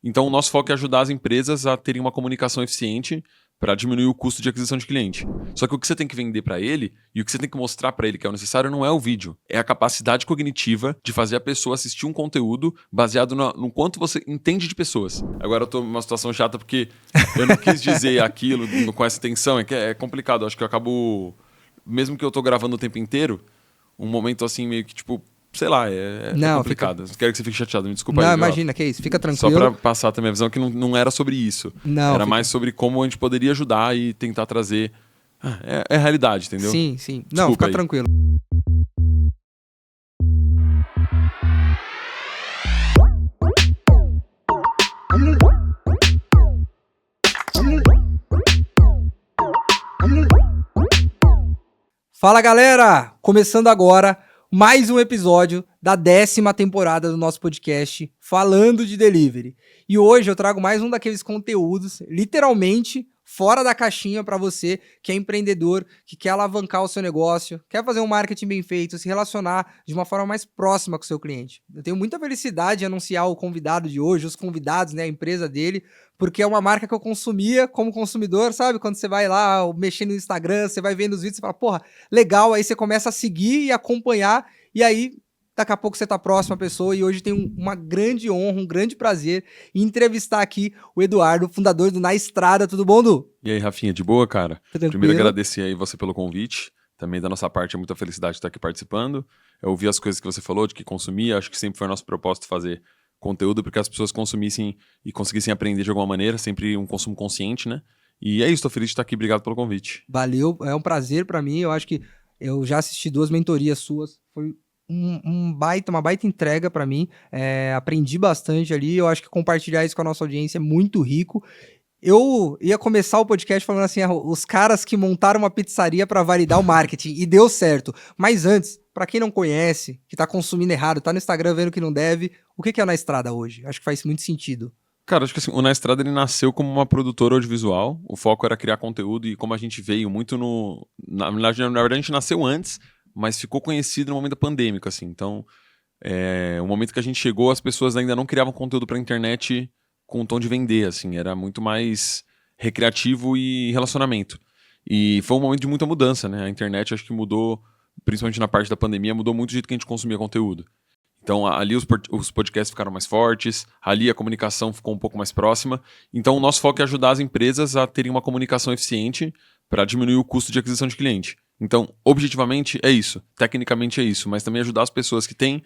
Então, o nosso foco é ajudar as empresas a terem uma comunicação eficiente para diminuir o custo de aquisição de cliente. Só que o que você tem que vender para ele e o que você tem que mostrar para ele que é o necessário não é o vídeo, é a capacidade cognitiva de fazer a pessoa assistir um conteúdo baseado no quanto você entende de pessoas. Agora eu tô numa situação chata porque eu não quis dizer aquilo com essa intenção, é complicado. Acho que eu acabo, mesmo que eu tô gravando o tempo inteiro, um momento assim meio que tipo, sei lá, é complicado. Não quero que você fique chateado, me desculpa aí. Não, imagina, que é isso, fica tranquilo. Só pra passar também a visão que não era sobre isso. Era mais sobre como a gente poderia ajudar e tentar trazer... É a realidade, entendeu? Sim. Não, fica tranquilo. Fala, galera! Começando agora mais um episódio da 10ª temporada do nosso podcast Falando de Delivery. E hoje eu trago mais um daqueles conteúdos, literalmente fora da caixinha para você que é empreendedor, que quer alavancar o seu negócio, quer fazer um marketing bem feito, se relacionar de uma forma mais próxima com o seu cliente. Eu tenho muita felicidade em anunciar o convidado de hoje, os convidados, né, a empresa dele, porque é uma marca que eu consumia como consumidor, sabe? Quando você vai lá mexer no Instagram, você vai vendo os vídeos, você fala, porra, legal, aí você começa a seguir e acompanhar, e aí daqui a pouco você tá próximo à pessoa, e hoje tem uma grande honra, um grande prazer em entrevistar aqui o Eduardo, fundador do Na Estrada. Tudo bom, Du? E aí, Rafinha, de boa, cara? Tranquilo. Primeiro agradecer aí você pelo convite. Também da nossa parte é muita felicidade de estar aqui participando. Eu ouvi as coisas que você falou, de que consumia, acho que sempre foi nosso propósito fazer conteúdo porque as pessoas consumissem e conseguissem aprender de alguma maneira, sempre um consumo consciente, né? E é isso, tô feliz de estar aqui, obrigado pelo convite. Valeu, é um prazer pra mim, eu acho que eu já assisti 2 mentorias suas, foi uma baita entrega pra mim, aprendi bastante ali, eu acho que compartilhar isso com a nossa audiência é muito rico. Eu ia começar o podcast falando assim, os caras que montaram uma pizzaria pra validar o marketing, e deu certo. Mas antes, pra quem não conhece, que tá consumindo errado, tá no Instagram vendo que não deve, o que é o Na Estrada hoje? Acho que faz muito sentido. Cara, acho que assim, o Na Estrada ele nasceu como uma produtora audiovisual, o foco era criar conteúdo e como a gente veio muito na verdade a gente nasceu antes, mas ficou conhecido no momento pandêmico, assim, então o momento que a gente chegou, as pessoas ainda não criavam conteúdo pra internet com um tom de vender, assim, era muito mais recreativo e relacionamento. E foi um momento de muita mudança, né? A internet acho que mudou, principalmente na parte da pandemia, mudou muito o jeito que a gente consumia conteúdo. Então ali os podcasts ficaram mais fortes, ali a comunicação ficou um pouco mais próxima. Então o nosso foco é ajudar as empresas a terem uma comunicação eficiente para diminuir o custo de aquisição de cliente. Então, objetivamente é isso, tecnicamente é isso, mas também ajudar as pessoas que têm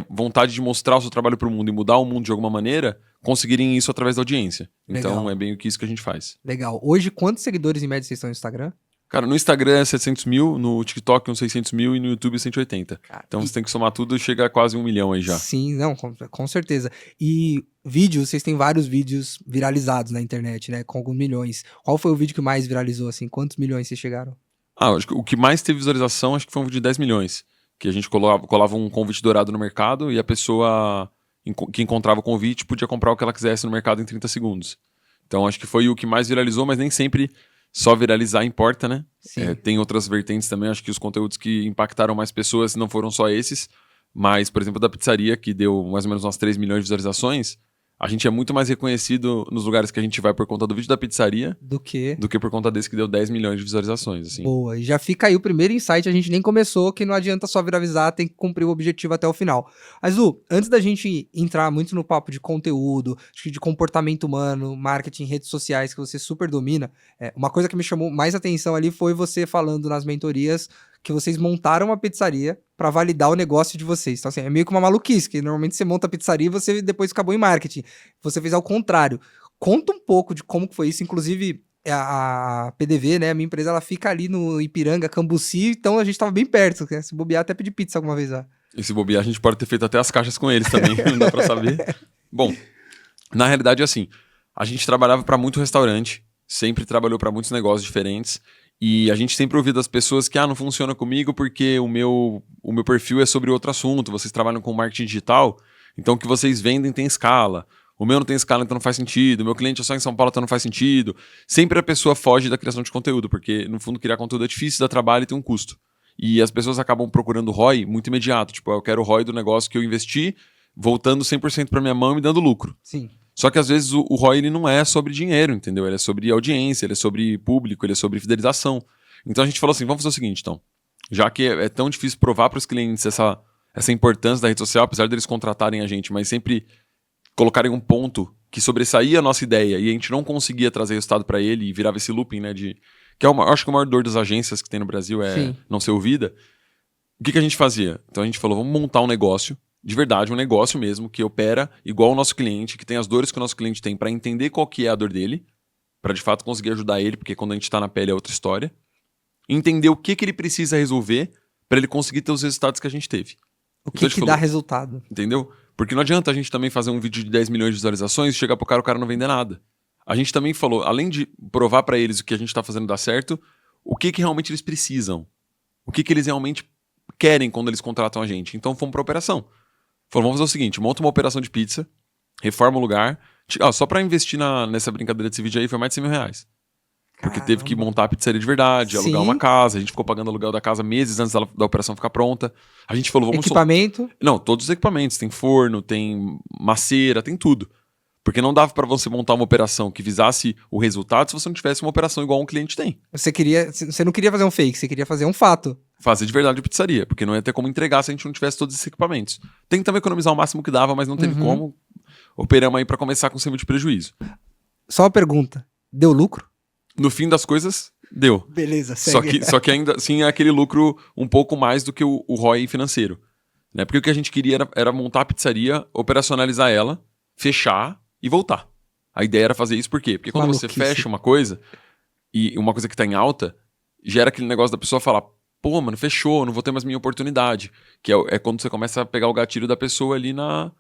vontade de mostrar o seu trabalho para o mundo e mudar o mundo de alguma maneira, conseguirem isso através da audiência. Então Legal. é bem isso que a gente faz. Legal. Hoje, quantos seguidores em média vocês estão no Instagram? Cara, no Instagram é 700 mil, no TikTok uns 600 mil e no YouTube 180. Cara, então você tem que somar tudo e chega a quase 1 milhão aí já. Sim, não, com certeza. E vídeos, vocês têm vários vídeos viralizados na internet, né? Com alguns milhões. Qual foi o vídeo que mais viralizou, assim? Quantos milhões vocês chegaram? Acho que o que mais teve visualização acho que foi um vídeo de 10 milhões. Que a gente colava um convite dourado no mercado e a pessoa que encontrava o convite podia comprar o que ela quisesse no mercado em 30 segundos. Então acho que foi o que mais viralizou, mas nem sempre só viralizar importa, né? Tem outras vertentes também, acho que os conteúdos que impactaram mais pessoas não foram só esses, mas, por exemplo, da pizzaria, que deu mais ou menos umas 3 milhões de visualizações, a gente é muito mais reconhecido nos lugares que a gente vai por conta do vídeo da pizzaria do que por conta desse que deu 10 milhões de visualizações. Assim. Boa, e já fica aí o primeiro insight, a gente nem começou, que não adianta só viralizar, tem que cumprir o objetivo até o final. Mas, Lu, antes da gente entrar muito no papo de conteúdo, acho que de comportamento humano, marketing, redes sociais, que você super domina, uma coisa que me chamou mais atenção ali foi você falando nas mentorias que vocês montaram uma pizzaria para validar o negócio de vocês. Então, assim, é meio que uma maluquice, que normalmente você monta a pizzaria e você depois acabou em marketing. Você fez ao contrário. Conta um pouco de como que foi isso, inclusive a PDV, né, a minha empresa, ela fica ali no Ipiranga, Cambuci, então a gente tava bem perto, né? Se bobear até pedir pizza alguma vez lá. E se bobear, a gente pode ter feito até as caixas com eles também, não dá pra saber. Bom, na realidade é assim, a gente trabalhava para muito restaurante, sempre trabalhou para muitos negócios diferentes, e a gente sempre ouvia das pessoas que não funciona comigo porque o meu perfil é sobre outro assunto, vocês trabalham com marketing digital, então o que vocês vendem tem escala. O meu não tem escala, então não faz sentido. O meu cliente é só em São Paulo, então não faz sentido. Sempre a pessoa foge da criação de conteúdo, porque, no fundo, criar conteúdo é difícil, dá trabalho e tem um custo. E as pessoas acabam procurando ROI muito imediato. Tipo, eu quero o ROI do negócio que eu investi, voltando 100% para minha mão e me dando lucro. Sim. Só que às vezes o ROI ele não é sobre dinheiro, entendeu? Ele é sobre audiência, ele é sobre público, ele é sobre fidelização. Então a gente falou assim, vamos fazer o seguinte, então. Já que é tão difícil provar para os clientes essa importância da rede social, apesar deles contratarem a gente, mas sempre colocarem um ponto que sobressaía a nossa ideia e a gente não conseguia trazer resultado para ele e virava esse looping, né? Que é acho que a maior dor das agências que tem no Brasil é Sim. não ser ouvida. O que a gente fazia? Então a gente falou, vamos montar um negócio, de verdade, um negócio mesmo, que opera igual o nosso cliente, que tem as dores que o nosso cliente tem, para entender qual que é a dor dele, para de fato conseguir ajudar ele, porque quando a gente tá na pele é outra história. Entender o que ele precisa resolver para ele conseguir ter os resultados que a gente teve. O Então, que dá resultado. Entendeu? Porque não adianta a gente também fazer um vídeo de 10 milhões de visualizações e chegar pro cara, o cara não vender nada. A gente também falou, além de provar para eles o que a gente tá fazendo dar certo, o que realmente eles precisam. O que eles realmente querem quando eles contratam a gente. Então fomos pra operação. Falamos, vamos fazer o seguinte, monta uma operação de pizza, reforma o lugar. Só pra investir nessa brincadeira desse vídeo aí foi mais de 100 mil reais. Porque teve que montar a pizzaria de verdade, alugar uma casa. A gente ficou pagando aluguel da casa meses antes da operação ficar pronta. A gente falou, vamos... Equipamento? Não, todos os equipamentos. Tem forno, tem maceira, tem tudo. Porque não dava pra você montar uma operação que visasse o resultado se você não tivesse uma operação igual um cliente tem. Você não queria fazer um fake, você queria fazer um fato. Fazer de verdade a pizzaria, porque não ia ter como entregar se a gente não tivesse todos esses equipamentos. Tentamos economizar o máximo que dava, mas não teve como. Operamos aí pra começar com 100 mil de prejuízo. Só uma pergunta, deu lucro? No fim das coisas, deu. Beleza, segue. Só que ainda assim é aquele lucro um pouco mais do que o ROI financeiro. Né? Porque o que a gente queria era montar a pizzaria, operacionalizar ela, fechar e voltar. A ideia era fazer isso por quê? Porque quando você fecha uma coisa, e uma coisa que tá em alta, gera aquele negócio da pessoa falar, pô, mano, fechou, não vou ter mais minha oportunidade. Que é quando você começa a pegar o gatilho da pessoa ali não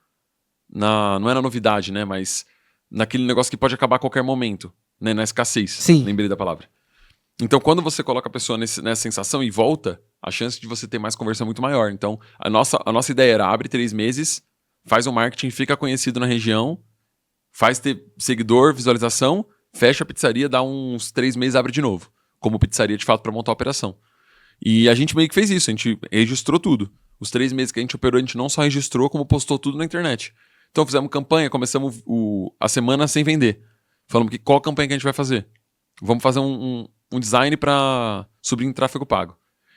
é na novidade, né? Mas naquele negócio que pode acabar a qualquer momento. Né? Na escassez. Sim. Lembrei da palavra. Então, quando você coloca a pessoa nessa sensação e volta, a chance de você ter mais conversão é muito maior. Então, a nossa ideia era abre 3 meses, faz um marketing, fica conhecido na região, faz ter seguidor, visualização, fecha a pizzaria, dá uns 3 meses, abre de novo. Como pizzaria, de fato, para montar a operação. E a gente meio que fez isso, a gente registrou tudo. Os 3 meses que a gente operou, a gente não só registrou, como postou tudo na internet. Então, fizemos campanha, começamos a semana sem vender. Falamos que qual campanha que a gente vai fazer? Vamos fazer um design para subir em tráfego pago.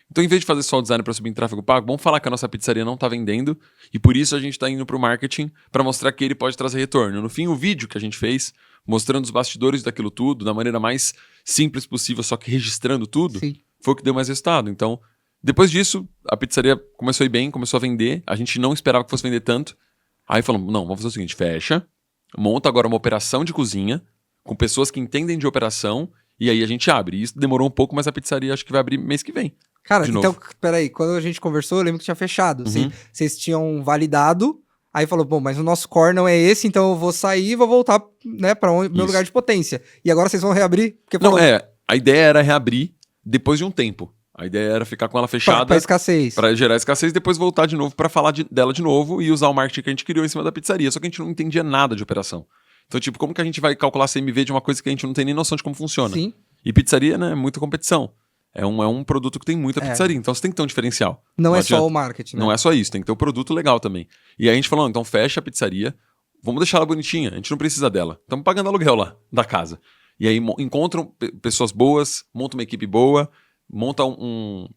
Então, em vez de fazer só o design para subir em tráfego pago, vamos falar que a nossa pizzaria não está vendendo e por isso a gente está indo para o marketing para mostrar que ele pode trazer retorno. No fim, o vídeo que a gente fez, mostrando os bastidores daquilo tudo, da maneira mais simples possível, só que registrando tudo, Sim. Foi o que deu mais resultado. Então, depois disso, a pizzaria começou a ir bem, começou a vender. A gente não esperava que fosse vender tanto. Aí falamos, não, vamos fazer o seguinte, fecha, monta agora uma operação de cozinha, com pessoas que entendem de operação, e aí a gente abre. E isso demorou um pouco, mas a pizzaria acho que vai abrir mês que vem. Cara, então, peraí, quando a gente conversou, eu lembro que tinha fechado. Vocês tinham validado, aí falou, bom, mas o nosso core não é esse, então eu vou sair e vou voltar, né, para meu lugar de potência. E agora vocês vão reabrir? Porque não, a ideia era reabrir depois de um tempo. A ideia era ficar com ela fechada. Pra escassez. Pra gerar escassez e depois voltar de novo pra falar dela de novo e usar o marketing que a gente criou em cima da pizzaria. Só que a gente não entendia nada de operação. Então, tipo, como que a gente vai calcular CMV de uma coisa que a gente não tem nem noção de como funciona? Sim. E pizzaria, né, é muita competição. É um produto que tem muita pizzaria, então você tem que ter um diferencial. Não é só o marketing, né? Não é só isso, tem que ter um produto legal também. E aí a gente falou, então fecha a pizzaria, vamos deixar ela bonitinha, a gente não precisa dela. Estamos pagando aluguel lá, da casa. E aí encontram pessoas boas, montam uma equipe boa, montam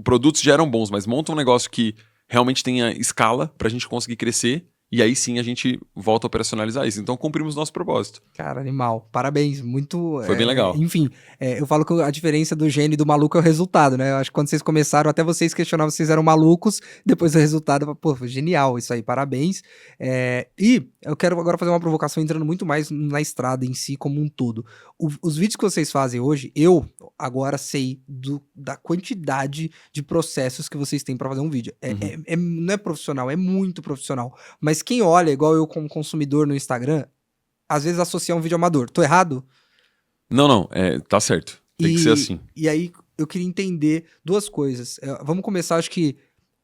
produtos já eram bons, mas montam um negócio que realmente tenha escala pra gente conseguir crescer. E aí sim a gente volta a operacionalizar isso. Então cumprimos nosso propósito. Cara, animal. Parabéns. Muito... Foi bem legal. Enfim, eu falo que a diferença do gênio e do maluco é o resultado, né? Eu acho que quando vocês começaram, até vocês questionavam se vocês eram malucos. Depois do resultado, pô, genial isso aí. Parabéns. E eu quero agora fazer uma provocação entrando muito mais na estrada em si como um todo. Os vídeos que vocês fazem hoje, eu agora sei da quantidade de processos que vocês têm pra fazer um vídeo. Não é profissional, é muito profissional. Mas quem olha, igual eu como consumidor no Instagram, às vezes associa um vídeo amador. Tô errado? Não, tá certo. Tem que ser assim. E aí eu queria entender duas coisas. Vamos começar, acho que,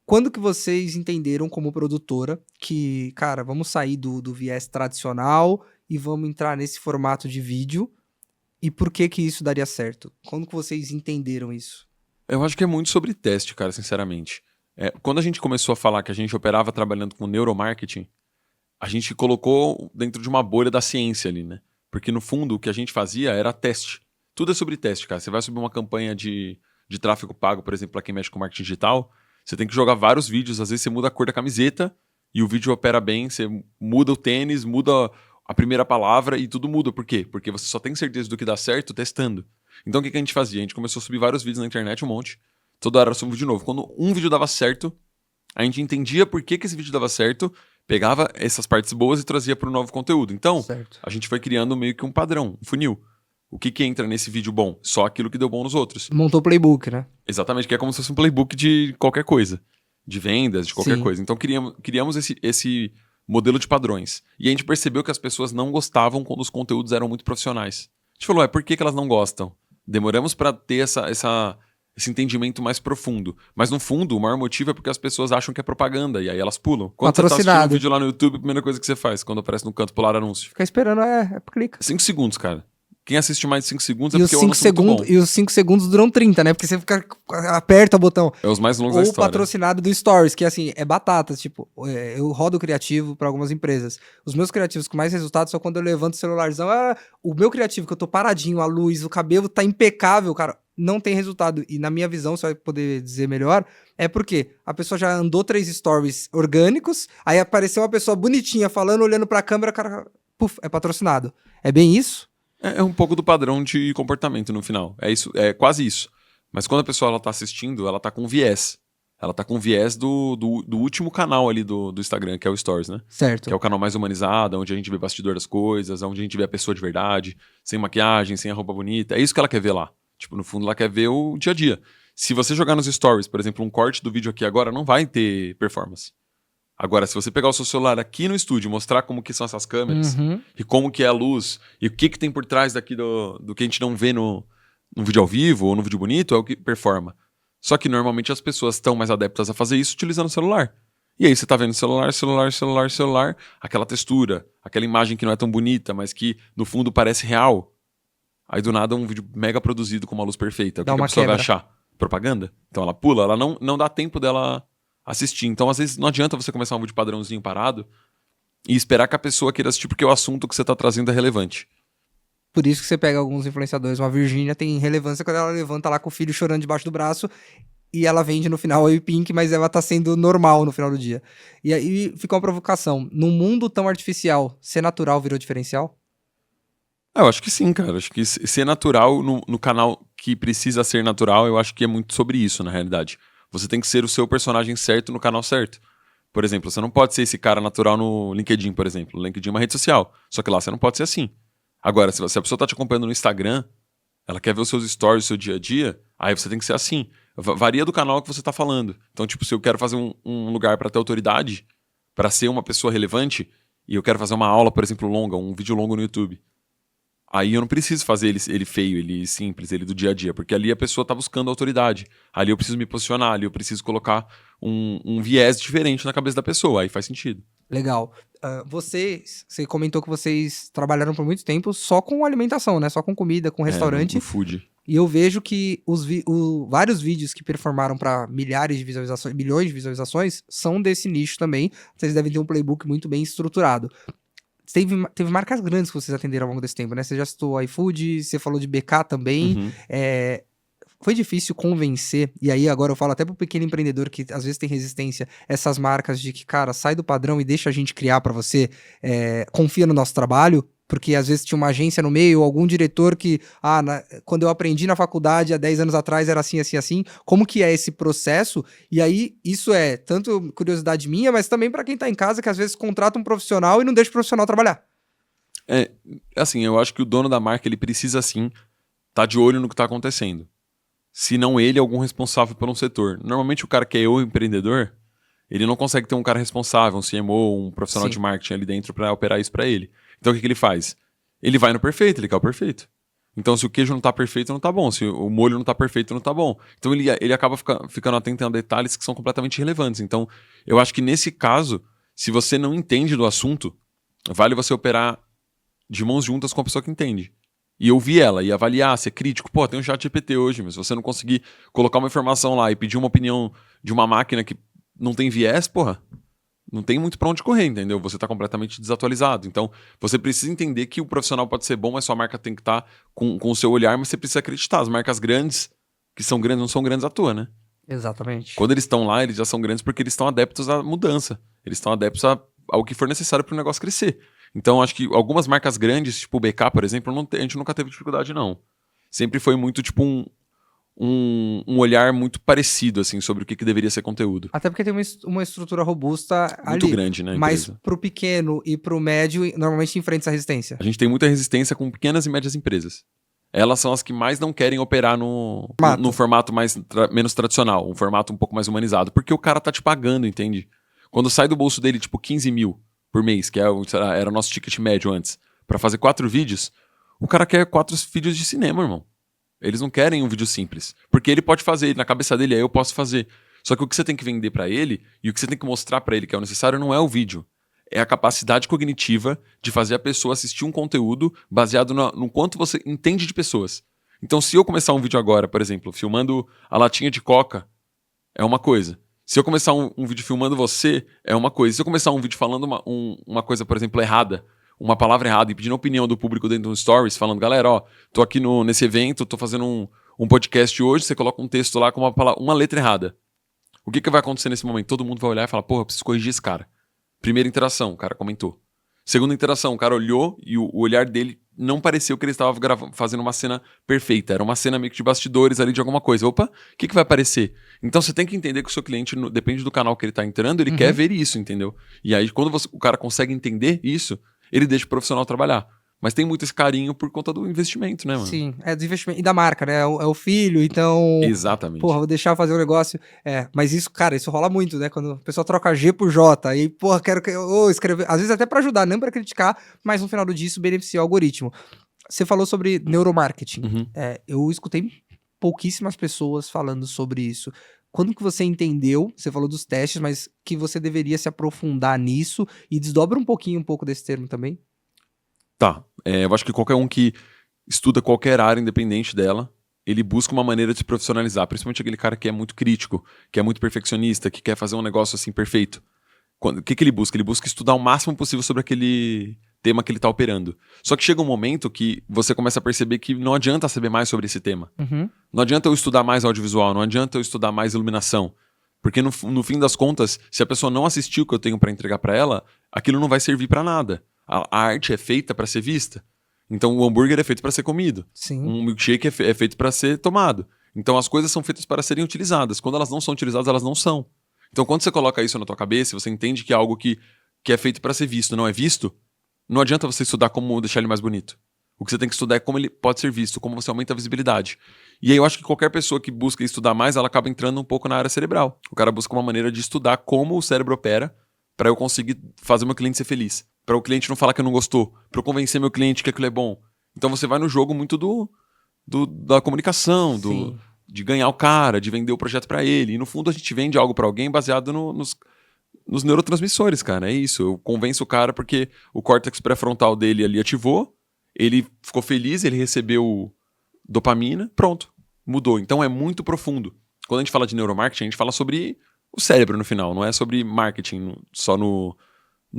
quando que vocês entenderam como produtora que, cara, vamos sair do viés tradicional e vamos entrar nesse formato de vídeo? E por que isso daria certo? Quando que vocês entenderam isso? Eu acho que é muito sobre teste, cara, sinceramente. Quando a gente começou a falar que a gente operava trabalhando com neuromarketing, a gente colocou dentro de uma bolha da ciência ali, né? Porque no fundo o que a gente fazia era teste. Tudo é sobre teste, cara. Você vai subir uma campanha de tráfego pago, por exemplo, para quem mexe com marketing digital, você tem que jogar vários vídeos, às vezes você muda a cor da camiseta e o vídeo opera bem, você muda o tênis, muda a primeira palavra e tudo muda. Por quê? Porque você só tem certeza do que dá certo testando. Então o que a gente fazia? A gente começou a subir vários vídeos na internet, um monte. Toda hora era um vídeo novo. Quando um vídeo dava certo, a gente entendia por que esse vídeo dava certo, pegava essas partes boas e trazia para o novo conteúdo. Então, Certo. a gente foi criando meio que um padrão, um funil. O que entra nesse vídeo bom? Só aquilo que deu bom nos outros. Montou o playbook, né? Exatamente, que é como se fosse um playbook de qualquer coisa. De vendas, de qualquer Sim. coisa. Então criamos esse modelo de padrões. E a gente percebeu que as pessoas não gostavam quando os conteúdos eram muito profissionais. A gente falou, por que elas não gostam? Demoramos para ter esse entendimento mais profundo. Mas no fundo, o maior motivo é porque as pessoas acham que é propaganda. E aí elas pulam. Quando você tá assistindo um vídeo lá no YouTube, a primeira coisa que você faz quando aparece no canto pular anúncio? Fica esperando, clica. 5 segundos, cara. Quem assiste mais de 5 segundos é E porque o anúncio é muito bom. E os 5 segundos duram 30, né? Porque você aperta o botão. É os mais longos Ou da história. patrocinado do Stories, que assim, é batata. Tipo, eu rodo criativo para algumas empresas. Os meus criativos com mais resultados são quando eu levanto o celularzão. O meu criativo, que eu tô paradinho, a luz, o cabelo tá impecável, cara, não tem resultado. E na minha visão, você vai poder dizer melhor, é porque a pessoa já andou 3 stories orgânicos, aí apareceu uma pessoa bonitinha falando, olhando pra câmera, cara, puf, é patrocinado. É bem isso? É um pouco do padrão de comportamento no final. É isso, é quase isso. Mas quando a pessoa ela tá assistindo, ela tá com viés. Ela tá com viés do último canal ali do Instagram, que é o Stories, né? Certo. Que é o canal mais humanizado, onde a gente vê bastidor das coisas, onde a gente vê a pessoa de verdade, sem maquiagem, sem a roupa bonita. É isso que ela quer ver lá. Tipo, no fundo, ela quer ver o dia a dia. Se você jogar nos Stories, por exemplo, um corte do vídeo aqui agora, não vai ter performance. Agora, se você pegar o seu celular aqui no estúdio, mostrar como que são essas câmeras, e como que é a luz, e o que tem por trás daqui do que a gente não vê no vídeo ao vivo ou no vídeo bonito, é o que performa. Só que normalmente as pessoas estão mais adeptas a fazer isso utilizando o celular. E aí você tá vendo celular, aquela textura, aquela imagem que não é tão bonita, mas que no fundo parece real. Aí do nada um vídeo mega produzido com uma luz perfeita. O que a pessoa vai achar? Propaganda? Então ela pula, ela não dá tempo dela assistir. Então, às vezes, não adianta você começar um vídeo padrãozinho parado e esperar que a pessoa queira assistir porque o assunto que você tá trazendo é relevante. Por isso que você pega alguns influenciadores, uma Virgínia tem relevância quando ela levanta lá com o filho chorando debaixo do braço e ela vende no final Whey Pink, mas ela tá sendo normal no final do dia. E aí fica uma provocação. Num mundo tão artificial, ser natural virou diferencial? Eu acho que sim, cara. Acho que ser natural no canal que precisa ser natural, eu acho que é muito sobre isso, na realidade. Você tem que ser o seu personagem certo no canal certo. Por exemplo, você não pode ser esse cara natural no LinkedIn, por exemplo. O LinkedIn é uma rede social. Só que lá você não pode ser assim. Agora, se a pessoa tá te acompanhando no Instagram, ela quer ver os seus stories, o seu dia a dia, aí você tem que ser assim. Varia do canal que você tá falando. Então, tipo, se eu quero fazer um lugar para ter autoridade, para ser uma pessoa relevante, e eu quero fazer uma aula, por exemplo, longa, um vídeo longo no YouTube, aí eu não preciso fazer ele feio, ele simples, ele do dia a dia, porque ali a pessoa tá buscando autoridade. Ali eu preciso me posicionar, ali eu preciso colocar um viés diferente na cabeça da pessoa, aí faz sentido. Legal. Você comentou que vocês trabalharam por muito tempo só com alimentação, né? Só com comida, com restaurante. No food. E eu vejo que vários vídeos que performaram para milhares de visualizações, milhões de visualizações, são desse nicho também. Vocês devem ter um playbook muito bem estruturado. Teve marcas grandes que vocês atenderam ao longo desse tempo, né? Você já citou iFood, você falou de BK também. Foi difícil convencer, e aí agora eu falo até pro pequeno empreendedor que às vezes tem resistência, essas marcas de que, cara, sai do padrão e deixa a gente criar pra você, confia no nosso trabalho, porque às vezes tinha uma agência no meio, algum diretor que, quando eu aprendi na faculdade há 10 anos atrás era assim, assim, assim. Como que é esse processo? E aí, isso é tanto curiosidade minha, mas também pra quem tá em casa, que às vezes contrata um profissional e não deixa o profissional trabalhar. Assim, eu acho que o dono da marca, ele precisa sim tá de olho no que tá acontecendo. Se não ele, algum responsável por um setor. Normalmente o cara que é o empreendedor, ele não consegue ter um cara responsável, um CMO, um profissional de marketing ali dentro pra operar isso pra ele. Então o que ele faz? Ele vai no perfeito, ele quer o perfeito. Então se o queijo não tá perfeito, não tá bom. Se o molho não tá perfeito, não tá bom. Então ele acaba ficando atento a detalhes que são completamente irrelevantes. Então eu acho que nesse caso, se você não entende do assunto, vale você operar de mãos juntas com a pessoa que entende. E ouvir ela, e avaliar, ser crítico. Pô, tem um chat GPT hoje, mas se você não conseguir colocar uma informação lá e pedir uma opinião de uma máquina que não tem viés, porra, não tem muito pra onde correr, entendeu? Você tá completamente desatualizado. Então, você precisa entender que o profissional pode ser bom, mas sua marca tem que estar com o seu olhar, mas você precisa acreditar. As marcas grandes, que são grandes, não são grandes à toa, né? Exatamente. Quando eles estão lá, eles já são grandes porque eles estão adeptos à mudança. Eles estão adeptos ao que for necessário para o negócio crescer. Então, acho que algumas marcas grandes, tipo o BK, por exemplo, a gente nunca teve dificuldade, não. Sempre foi muito, tipo, um olhar muito parecido, assim, sobre o que deveria ser conteúdo. Até porque tem uma estrutura robusta Muito ali. grande, né? Mas pro pequeno e pro médio, normalmente enfrenta essa resistência. A gente tem muita resistência com pequenas e médias empresas. Elas são as que mais não querem operar no formato menos tradicional, um formato um pouco mais humanizado. Porque o cara tá te pagando, entende? Quando sai do bolso dele, tipo, 15 mil por mês, que era o nosso ticket médio antes, pra fazer 4 vídeos, o cara quer 4 vídeos de cinema, irmão. Eles não querem um vídeo simples. Porque ele pode fazer, na cabeça dele, aí eu posso fazer. Só que o que você tem que vender pra ele, e o que você tem que mostrar pra ele que é o necessário, não é o vídeo. É a capacidade cognitiva de fazer a pessoa assistir um conteúdo baseado no quanto você entende de pessoas. Então, se eu começar um vídeo agora, por exemplo, filmando a latinha de coca, é uma coisa. Se eu começar um vídeo filmando você, é uma coisa. Se eu começar um vídeo falando uma coisa, por exemplo, errada, uma palavra errada, e pedindo a opinião do público dentro de um stories, falando, galera, ó, tô aqui nesse evento, tô fazendo um podcast hoje, você coloca um texto lá com uma letra errada. O que vai acontecer nesse momento? Todo mundo vai olhar e falar, porra, eu preciso corrigir esse cara. Primeira interação, o cara comentou. Segunda interação, o cara olhou e o olhar dele não pareceu que ele estava fazendo uma cena perfeita. Era uma cena meio que de bastidores ali de alguma coisa. Opa, o que vai aparecer? Então você tem que entender que o seu cliente, depende do canal que ele está entrando, ele quer ver isso, entendeu? E aí quando o cara consegue entender isso, ele deixa o profissional trabalhar. Mas tem muito esse carinho por conta do investimento, né, mano? Sim, é do investimento. E da marca, né? É o filho, então... Exatamente. Porra, vou deixar fazer um negócio. Mas isso, cara, isso rola muito, né? Quando a pessoa troca G por J. Aí, porra, quero escrever. Às vezes até pra ajudar, não pra criticar, mas no final do dia isso beneficia o algoritmo. Você falou sobre neuromarketing. Uhum. Eu escutei pouquíssimas pessoas falando sobre isso. Quando que você entendeu, você falou dos testes, mas que você deveria se aprofundar nisso e desdobra um pouco desse termo também? Tá, eu acho que qualquer um que estuda qualquer área independente dela, ele busca uma maneira de se profissionalizar, principalmente aquele cara que é muito crítico, que é muito perfeccionista, que quer fazer um negócio assim perfeito. O que ele busca? Ele busca estudar o máximo possível sobre aquele tema que ele está operando. Só que chega um momento que você começa a perceber que não adianta saber mais sobre esse tema. Uhum. Não adianta eu estudar mais audiovisual, não adianta eu estudar mais iluminação. Porque no fim das contas, se a pessoa não assistiu o que eu tenho para entregar para ela, aquilo não vai servir para nada. A arte é feita para ser vista. Então o hambúrguer é feito para ser comido. Sim. Um milkshake é feito para ser tomado. Então as coisas são feitas para serem utilizadas. Quando elas não são utilizadas, elas não são. Então quando você coloca isso na tua cabeça, você entende que é algo que é feito para ser visto, não é visto, não adianta você estudar como deixar ele mais bonito. O que você tem que estudar é como ele pode ser visto, como você aumenta a visibilidade. E aí eu acho que qualquer pessoa que busca estudar mais, ela acaba entrando um pouco na área cerebral. O cara busca uma maneira de estudar como o cérebro opera para eu conseguir fazer o meu cliente ser feliz. Para o cliente não falar que não gostou. Para eu convencer meu cliente que aquilo é bom. Então você vai no jogo muito da comunicação, de ganhar o cara, de vender o projeto para ele. E no fundo a gente vende algo para alguém baseado nos neurotransmissores, cara. É isso. Eu convenço o cara porque o córtex pré-frontal dele ali ativou, ele ficou feliz, ele recebeu dopamina, pronto. Mudou. Então é muito profundo. Quando a gente fala de neuromarketing, a gente fala sobre o cérebro no final, não é sobre marketing só no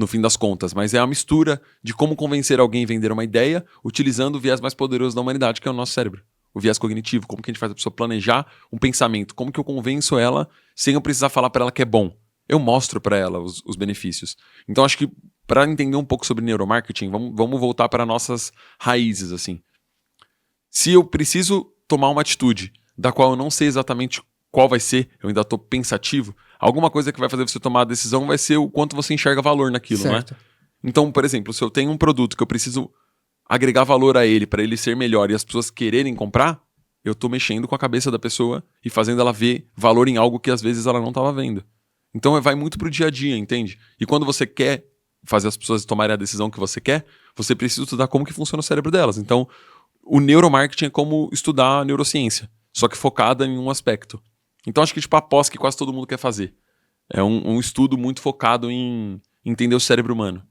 fim das contas, mas é a mistura de como convencer alguém a vender uma ideia utilizando o viés mais poderoso da humanidade, que é o nosso cérebro. O viés cognitivo, como que a gente faz a pessoa planejar um pensamento, como que eu convenço ela sem eu precisar falar para ela que é bom. Eu mostro para ela os benefícios. Então acho que para entender um pouco sobre neuromarketing, vamos voltar para nossas raízes, assim. Se eu preciso tomar uma atitude da qual eu não sei exatamente qual vai ser, eu ainda estou pensativo, alguma coisa que vai fazer você tomar a decisão vai ser o quanto você enxerga valor naquilo, certo. Não é? Então, por exemplo, se eu tenho um produto que eu preciso agregar valor a ele para ele ser melhor e as pessoas quererem comprar, eu estou mexendo com a cabeça da pessoa e fazendo ela ver valor em algo que às vezes ela não estava vendo. Então vai muito pro dia a dia, entende? E quando você quer fazer as pessoas tomarem a decisão que você quer, você precisa estudar como que funciona o cérebro delas. Então, o neuromarketing é como estudar a neurociência, só que focada em um aspecto. Então acho que tipo a pós que quase todo mundo quer fazer. É um estudo muito focado em entender o cérebro humano.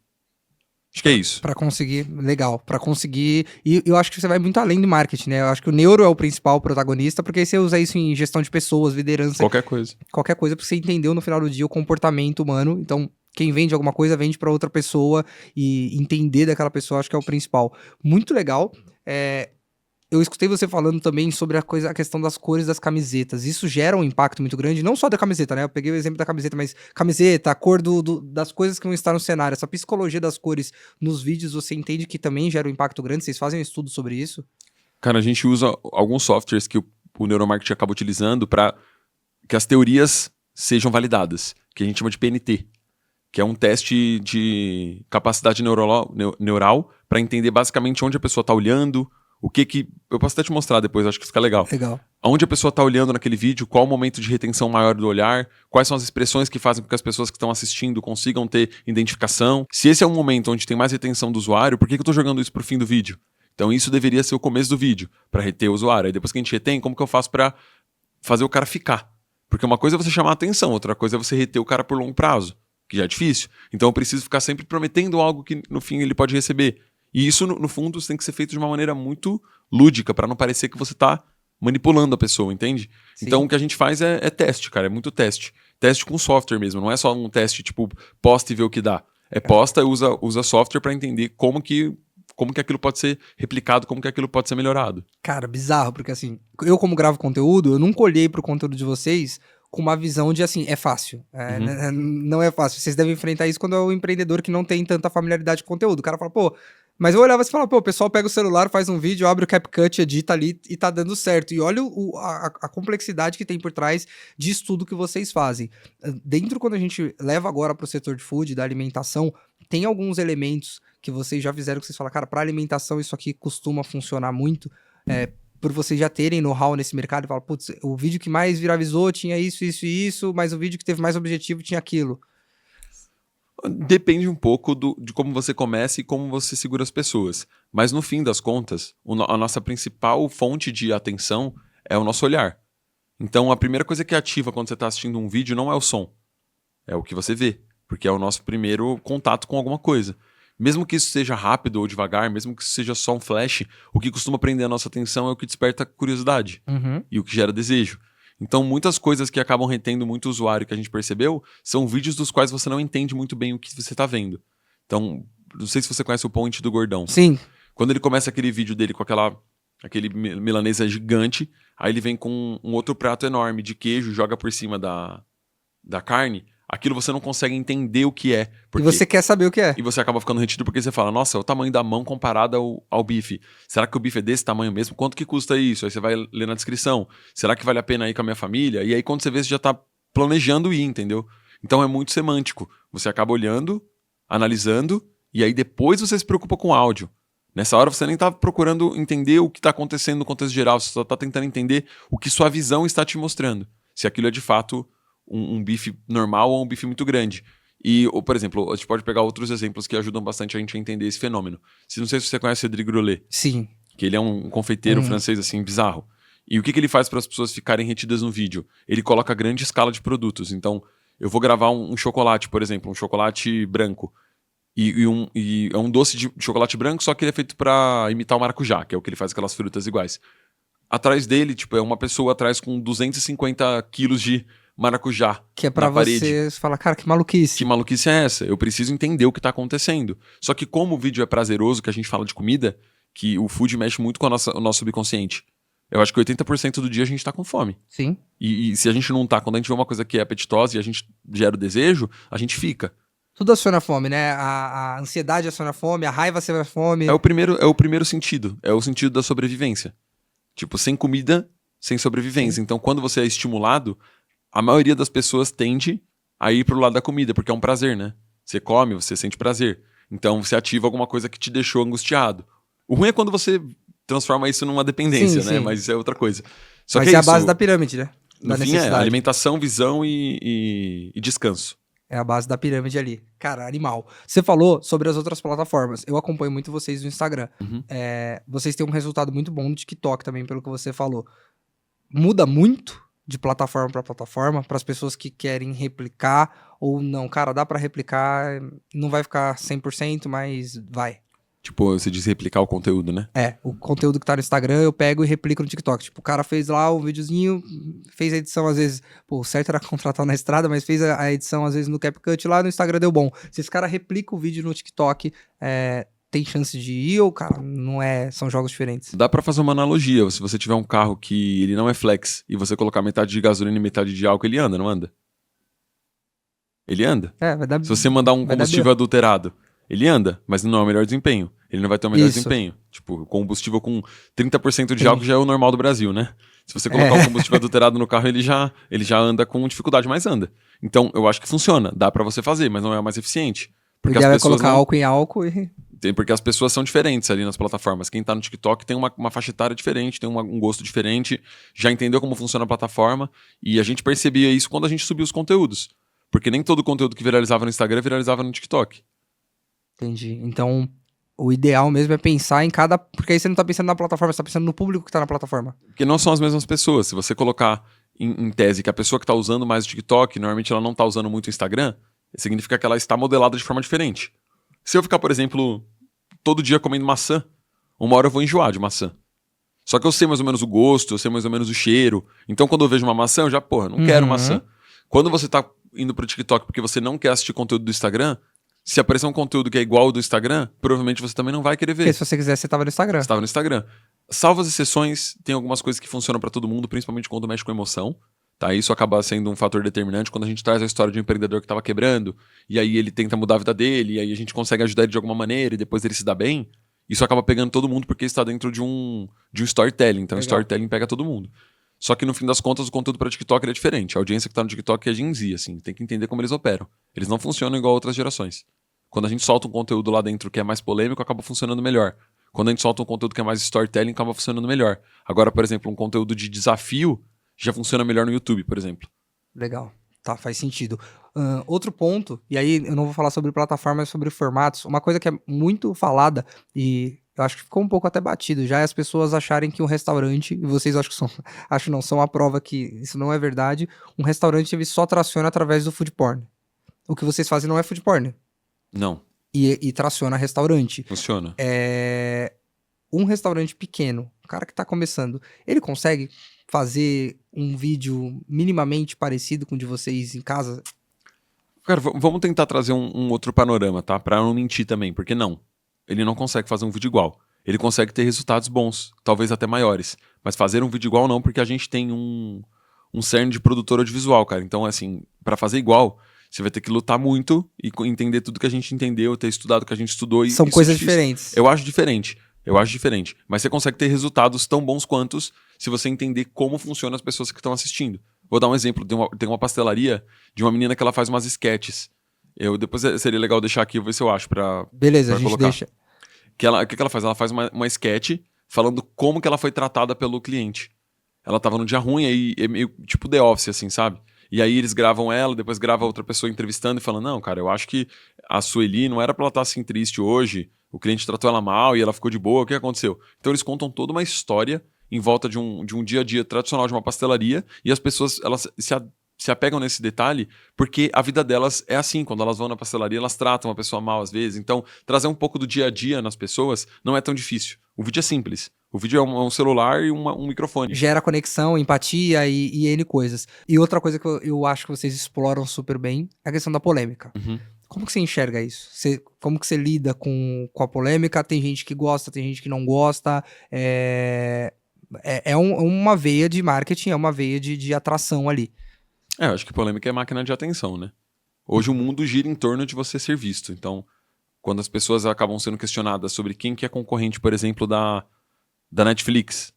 Acho que é isso. Pra conseguir, legal, pra conseguir... E eu acho que você vai muito além do marketing, né? Eu acho que o neuro é o principal protagonista, porque aí você usa isso em gestão de pessoas, liderança... Qualquer coisa. Qualquer coisa, porque você entendeu no final do dia o comportamento humano. Então, quem vende alguma coisa, vende para outra pessoa e entender daquela pessoa, acho que é o principal. Muito legal. Eu escutei você falando também sobre a questão das cores das camisetas. Isso gera um impacto muito grande, não só da camiseta, né? Eu peguei o exemplo da camiseta, mas camiseta, a cor das coisas que vão estar no cenário, essa psicologia das cores nos vídeos, você entende que também gera um impacto grande? Vocês fazem um estudo sobre isso? Cara, a gente usa alguns softwares que o neuromarketing acaba utilizando para que as teorias sejam validadas, que a gente chama de PNT, que é um teste de capacidade neural para entender basicamente onde a pessoa está olhando, o que... Eu posso até te mostrar depois, acho que fica legal. Legal. Onde a pessoa está olhando naquele vídeo, qual o momento de retenção maior do olhar, quais são as expressões que fazem com que as pessoas que estão assistindo consigam ter identificação. Se esse é um momento onde tem mais retenção do usuário, por que eu estou jogando isso pro fim do vídeo? Então isso deveria ser o começo do vídeo, para reter o usuário. Aí depois que a gente retém, como que eu faço para fazer o cara ficar? Porque uma coisa é você chamar a atenção, outra coisa é você reter o cara por longo prazo, que já é difícil. Então eu preciso ficar sempre prometendo algo que no fim ele pode receber. E isso, no fundo, tem que ser feito de uma maneira muito lúdica, para não parecer que você tá manipulando a pessoa, entende? Sim. Então o que a gente faz é teste, cara, é muito teste. Teste com software mesmo, não é só um teste tipo posta e vê o que dá. É posta e usa software para entender como que aquilo pode ser replicado, como que aquilo pode ser melhorado. Cara, bizarro, porque assim, eu como gravo conteúdo, eu nunca olhei pro conteúdo de vocês com uma visão de assim, é fácil. Não é fácil. Vocês devem enfrentar isso quando é o empreendedor que não tem tanta familiaridade com conteúdo. O cara fala, pô, mas eu olhava e falava, pô, o pessoal pega o celular, faz um vídeo, abre o CapCut, edita ali e tá dando certo. E olha a complexidade que tem por trás disso tudo que vocês fazem. Dentro, quando a gente leva agora pro setor de food, da alimentação, tem alguns elementos que vocês já fizeram que vocês falam, cara, para alimentação isso aqui costuma funcionar muito, por vocês já terem know-how nesse mercado, e falar, putz, o vídeo que mais viralizou tinha isso, isso e isso, mas o vídeo que teve mais objetivo tinha aquilo. Depende um pouco de como você começa e como você segura as pessoas. Mas no fim das contas, a nossa principal fonte de atenção é o nosso olhar. Então a primeira coisa que ativa quando você está assistindo um vídeo não é o som, é o que você vê, porque é o nosso primeiro contato com alguma coisa. Mesmo que isso seja rápido ou devagar, mesmo que isso seja só um flash, o que costuma prender a nossa atenção é o que desperta curiosidade e o que gera desejo. Então, muitas coisas que acabam retendo muito usuário que a gente percebeu são vídeos dos quais você não entende muito bem o que você está vendo. Então, não sei se você conhece o Point do Gordão. Sim. Quando ele começa aquele vídeo dele com aquele milanesa gigante, aí ele vem com um outro prato enorme de queijo, joga por cima da carne, aquilo você não consegue entender o que é. E você quer saber o que é. E você acaba ficando retido porque você fala, nossa, é o tamanho da mão comparado ao bife. Será que o bife é desse tamanho mesmo? Quanto que custa isso? Aí você vai ler na descrição. Será que vale a pena ir com a minha família? E aí quando você vê, você já tá planejando ir, entendeu? Então é muito semântico. Você acaba olhando, analisando, e aí depois você se preocupa com o áudio. Nessa hora você nem tá procurando entender o que tá acontecendo no contexto geral, você só tá tentando entender o que sua visão está te mostrando. Se aquilo é de fato um bife normal ou um bife muito grande. E, por exemplo, a gente pode pegar outros exemplos que ajudam bastante a gente a entender esse fenômeno. Não sei se você conhece o Cédric Grolet. Sim. Que ele é um confeiteiro francês, assim, bizarro. E o que ele faz para as pessoas ficarem retidas no vídeo? Ele coloca grande escala de produtos. Então, eu vou gravar um chocolate, por exemplo, um chocolate branco. E é um doce de chocolate branco, só que ele é feito para imitar o maracujá, que é o que ele faz aquelas frutas iguais. Atrás dele, tipo, é uma pessoa atrás com 250 quilos de maracujá. Que é pra você falar, cara, que maluquice. Que maluquice é essa? Eu preciso entender o que tá acontecendo. Só que como o vídeo é prazeroso, que a gente fala de comida, que o food mexe muito com o nosso subconsciente. Eu acho que 80% do dia a gente tá com fome. Sim. E se a gente não tá, quando a gente vê uma coisa que é apetitosa e a gente gera o desejo, a gente fica. Tudo aciona a fome, né? A ansiedade aciona a fome, a raiva aciona a fome. É o primeiro sentido. É o sentido da sobrevivência. Tipo, sem comida, sem sobrevivência. Sim. Então, quando você é estimulado, a maioria das pessoas tende a ir pro lado da comida, porque é um prazer, né? Você come, você sente prazer. Então, você ativa alguma coisa que te deixou angustiado. O ruim é quando você transforma isso numa dependência, né? Sim. Mas isso é outra coisa. Só Mas que é a base da pirâmide, né? No fim é alimentação, visão e descanso. É a base da pirâmide ali. Cara, animal. Você falou sobre as outras plataformas. Eu acompanho muito vocês no Instagram. Vocês têm um resultado muito bom no TikTok também, pelo que você falou. Muda muito de plataforma para plataforma, para as pessoas que querem replicar ou não? Cara, dá para replicar, não vai ficar 100%, mas vai. Tipo, você diz replicar o conteúdo, né? O conteúdo que tá no Instagram eu pego e replico no TikTok. Tipo, o cara fez lá um videozinho, fez a edição às vezes, pô, o certo era contratar na estrada, mas fez a edição às vezes no CapCut lá, no Instagram deu bom. Se esse cara replica o vídeo no TikTok, tem chance de ir ou, cara, não é, são jogos diferentes? Dá pra fazer uma analogia. Se você tiver um carro que ele não é flex e você colocar metade de gasolina e metade de álcool, ele anda, não anda? Ele anda. Vai dar. Se você mandar um Vai dar combustível adulterado, ele anda, mas não é o melhor desempenho. Ele não vai ter o melhor Isso. desempenho. Tipo, combustível com 30% de Entendi. álcool já é o normal do Brasil, né? Se você colocar um combustível adulterado no carro, ele já anda com dificuldade, mas anda. Então, eu acho que funciona. Dá pra você fazer, mas não é o mais eficiente. O Porque ideal as é pessoas colocar não... álcool em álcool e... Porque as pessoas são diferentes ali nas plataformas. Quem tá no TikTok tem uma faixa etária diferente, tem um gosto diferente, já entendeu como funciona a plataforma, e a gente percebia isso quando a gente subia os conteúdos. Porque nem todo conteúdo que viralizava no Instagram viralizava no TikTok. Entendi. Então, o ideal mesmo é pensar em cada... Porque aí você não tá pensando na plataforma, você tá pensando no público que tá na plataforma. Porque não são as mesmas pessoas. Se você colocar em tese que a pessoa que tá usando mais o TikTok, normalmente ela não tá usando muito o Instagram, significa que ela está modelada de forma diferente. Se eu ficar, por exemplo, todo dia comendo maçã, uma hora eu vou enjoar de maçã. Só que eu sei mais ou menos o gosto, eu sei mais ou menos o cheiro. Então, quando eu vejo uma maçã, eu já, não quero maçã. Quando você tá indo pro TikTok porque você não quer assistir conteúdo do Instagram, se aparecer um conteúdo que é igual ao do Instagram, provavelmente você também não vai querer ver. Porque se você quiser, você tava no Instagram. Você tava no Instagram. Salvo as exceções, tem algumas coisas que funcionam pra todo mundo, principalmente quando mexe com emoção. Tá? Isso acaba sendo um fator determinante quando a gente traz a história de um empreendedor que tava quebrando, e aí ele tenta mudar a vida dele, e aí a gente consegue ajudar ele de alguma maneira, e depois ele se dá bem. Isso acaba pegando todo mundo porque está dentro de um storytelling. Então, Legal. storytelling pega todo mundo. Só que no fim das contas, o conteúdo para TikTok é diferente. A audiência que tá no TikTok é Gen Z, assim. Tem que entender como eles operam. Eles não funcionam igual a outras gerações. Quando a gente solta um conteúdo lá dentro que é mais polêmico, acaba funcionando melhor. Quando a gente solta um conteúdo que é mais storytelling, acaba funcionando melhor. Agora, por exemplo, um conteúdo de desafio já funciona melhor no YouTube, por exemplo. Legal. Tá, faz sentido. Outro ponto, e aí eu não vou falar sobre plataformas, mas sobre formatos. Uma coisa que é muito falada, e eu acho que ficou um pouco até batido já, é as pessoas acharem que um restaurante, e vocês acho que são a prova que isso não é verdade, um restaurante ele só traciona através do food porn. O que vocês fazem não é food porn. Não. E traciona restaurante. Funciona. Um restaurante pequeno, o cara que tá começando, ele consegue fazer um vídeo minimamente parecido com o de vocês em casa? Cara, vamos tentar trazer um outro panorama, tá? Pra não mentir também, porque não. Ele não consegue fazer um vídeo igual. Ele consegue ter resultados bons, talvez até maiores. Mas fazer um vídeo igual não, porque a gente tem um cerne de produtor audiovisual, cara. Então, assim, pra fazer igual, você vai ter que lutar muito e entender tudo que a gente entendeu, ter estudado o que a gente estudou. São coisas diferentes. Eu acho diferente. Mas você consegue ter resultados tão bons quantos se você entender como funcionam as pessoas que estão assistindo. Vou dar um exemplo. Tem uma pastelaria de uma menina que ela faz umas sketches. Depois seria legal deixar aqui, eu vou ver se eu acho Beleza, pra a gente colocar. deixa. O que ela faz? Ela faz uma sketch falando como que ela foi tratada pelo cliente. Ela tava num dia ruim, aí é meio tipo The Office, assim, sabe? E aí eles gravam ela, depois grava outra pessoa entrevistando e falando, não, cara, eu acho que a Sueli não era pra ela estar assim triste hoje, o cliente tratou ela mal e ela ficou de boa, o que aconteceu? Então eles contam toda uma história em volta de um dia a dia tradicional de uma pastelaria e as pessoas, elas se apegam nesse detalhe porque a vida delas é assim, quando elas vão na pastelaria, elas tratam a pessoa mal às vezes, então trazer um pouco do dia a dia nas pessoas não é tão difícil. O vídeo é simples. O vídeo é um celular e um microfone. Gera conexão, empatia e N coisas. E outra coisa que eu acho que vocês exploram super bem é a questão da polêmica. Uhum. Como que você enxerga isso? Como que você lida com a polêmica? Tem gente que gosta, tem gente que não gosta. Uma veia de marketing, é uma veia de atração ali. Eu acho que polêmica é máquina de atenção, né? Hoje o mundo gira em torno de você ser visto. Então, quando as pessoas acabam sendo questionadas sobre quem que é concorrente, por exemplo, da Netflix,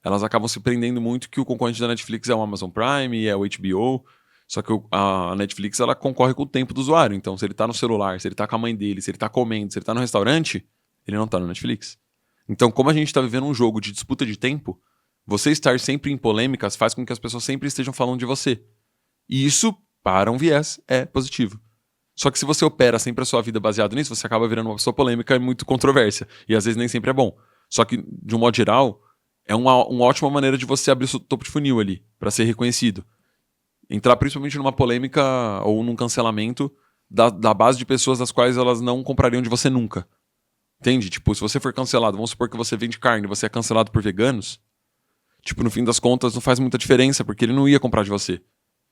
elas acabam se prendendo muito que o concorrente da Netflix é o Amazon Prime, é o HBO, só que a Netflix ela concorre com o tempo do usuário, então se ele tá no celular, se ele tá com a mãe dele, se ele tá comendo, se ele tá no restaurante, ele não tá no Netflix. Então, como a gente tá vivendo um jogo de disputa de tempo, você estar sempre em polêmicas faz com que as pessoas sempre estejam falando de você. E isso, para um viés, é positivo. Só que se você opera sempre a sua vida baseado nisso, você acaba virando uma pessoa polêmica e muito controversa, e às vezes nem sempre é bom. Só que, de um modo geral, é uma ótima maneira de você abrir o seu topo de funil ali, pra ser reconhecido. Entrar principalmente numa polêmica ou num cancelamento da base de pessoas das quais elas não comprariam de você nunca. Entende? Tipo, se você for cancelado, vamos supor que você vende carne e você é cancelado por veganos, tipo, no fim das contas não faz muita diferença, porque ele não ia comprar de você.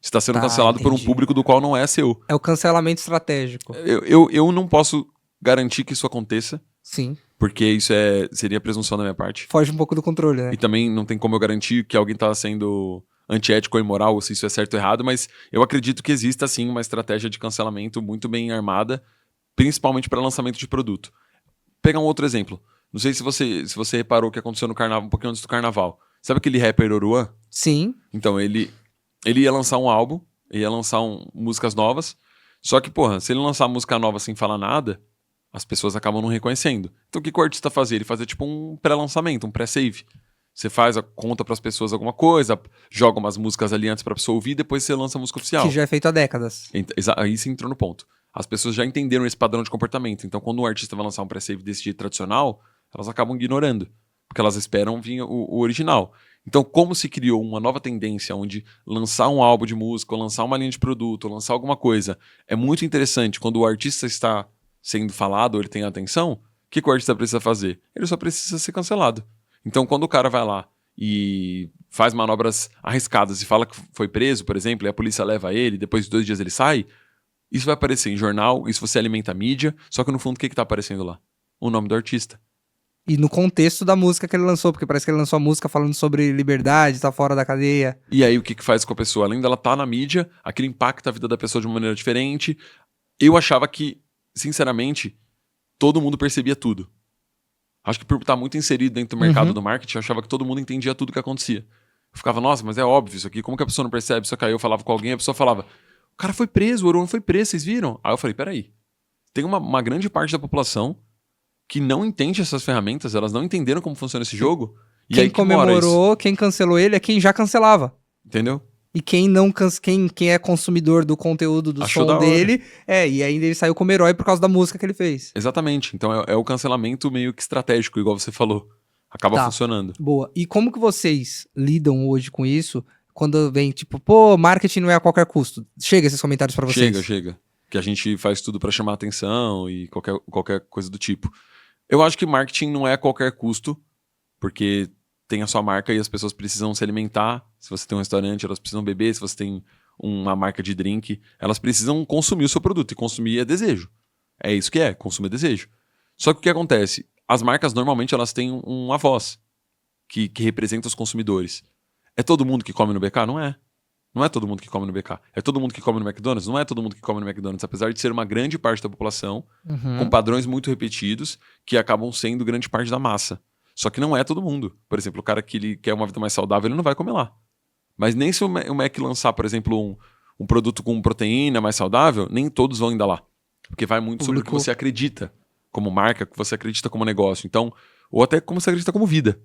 Você tá sendo Tá, cancelado por um entendi. público do qual não é seu. É o cancelamento estratégico. Eu não posso garantir que isso aconteça, Sim. porque isso seria presunção da minha parte. Foge um pouco do controle, né? E também não tem como eu garantir que alguém tá sendo antiético ou imoral, ou se isso é certo ou errado, mas eu acredito que exista, sim, uma estratégia de cancelamento muito bem armada, principalmente para lançamento de produto. Pegar um outro exemplo. Não sei se você reparou o que aconteceu no carnaval, um pouquinho antes do carnaval. Sabe aquele rapper Oruan? Sim. Então, ele ia lançar um álbum, ia lançar músicas novas, só que, porra, se ele lançar música nova sem falar nada, as pessoas acabam não reconhecendo. Então, o que o artista fazia? Ele fazia tipo um pré-lançamento, um pré-save. Você conta pras pessoas alguma coisa, joga umas músicas ali antes pra pessoa ouvir, depois você lança a música oficial. Que já é feito há décadas. Aí você entrou no ponto. As pessoas já entenderam esse padrão de comportamento. Então, quando um artista vai lançar um pré-save desse jeito tradicional, elas acabam ignorando. Porque elas esperam vir o original. Então, como se criou uma nova tendência onde lançar um álbum de música, ou lançar uma linha de produto, ou lançar alguma coisa, é muito interessante quando o artista está sendo falado, ou ele tem atenção, o que o artista precisa fazer? Ele só precisa ser cancelado. Então, quando o cara vai lá e faz manobras arriscadas e fala que foi preso, por exemplo, e a polícia leva ele, depois de 2 dias ele sai, isso vai aparecer em jornal, isso você alimenta a mídia, só que no fundo o que tá aparecendo lá? O nome do artista. E no contexto da música que ele lançou, porque parece que ele lançou a música falando sobre liberdade, tá fora da cadeia. E aí o que faz com a pessoa? Além dela tá na mídia, aquilo impacta a vida da pessoa de uma maneira diferente. Eu achava que, sinceramente, todo mundo percebia tudo. Acho que por estar muito inserido dentro do mercado do marketing, eu achava que todo mundo entendia tudo que acontecia. Eu ficava, nossa, mas é óbvio isso aqui, como que a pessoa não percebe? Só que aí eu falava com alguém, a pessoa falava, o cara foi preso, o Oruan foi preso, vocês viram? Aí eu falei, peraí, tem uma grande parte da população que não entende essas ferramentas, elas não entenderam como funciona esse jogo. E Quem aí que mora comemorou, isso. quem cancelou ele é quem já cancelava. Entendeu? E quem não quem é consumidor do conteúdo do Achou som da hora. dele, e ainda ele saiu como herói por causa da música que ele fez. Exatamente. Então é o cancelamento meio que estratégico, igual você falou. Acaba funcionando. Boa. E como que vocês lidam hoje com isso? Quando vem, tipo, pô, marketing não é a qualquer custo. Chega esses comentários pra vocês. Chega. Que a gente faz tudo pra chamar atenção e qualquer coisa do tipo. Eu acho que marketing não é a qualquer custo, porque tem a sua marca e as pessoas precisam se alimentar. Se você tem um restaurante, elas precisam beber. Se você tem uma marca de drink, elas precisam consumir o seu produto. E consumir é desejo. É isso que é, consumir é desejo. Só que o que acontece? As marcas, normalmente, elas têm uma voz que representa os consumidores. É todo mundo que come no BK? Não é. Não é todo mundo que come no BK. É todo mundo que come no McDonald's? Não é todo mundo que come no McDonald's. Apesar de ser uma grande parte da população, com padrões muito repetidos, que acabam sendo grande parte da massa. Só que não é todo mundo. Por exemplo, o cara que ele quer uma vida mais saudável, ele não vai comer lá. Mas nem se o Mac lançar, por exemplo, um produto com proteína mais saudável, nem todos vão ainda lá. Porque vai muito sobre o que você acredita como marca, o que você acredita como negócio. Então, ou até como você acredita como vida.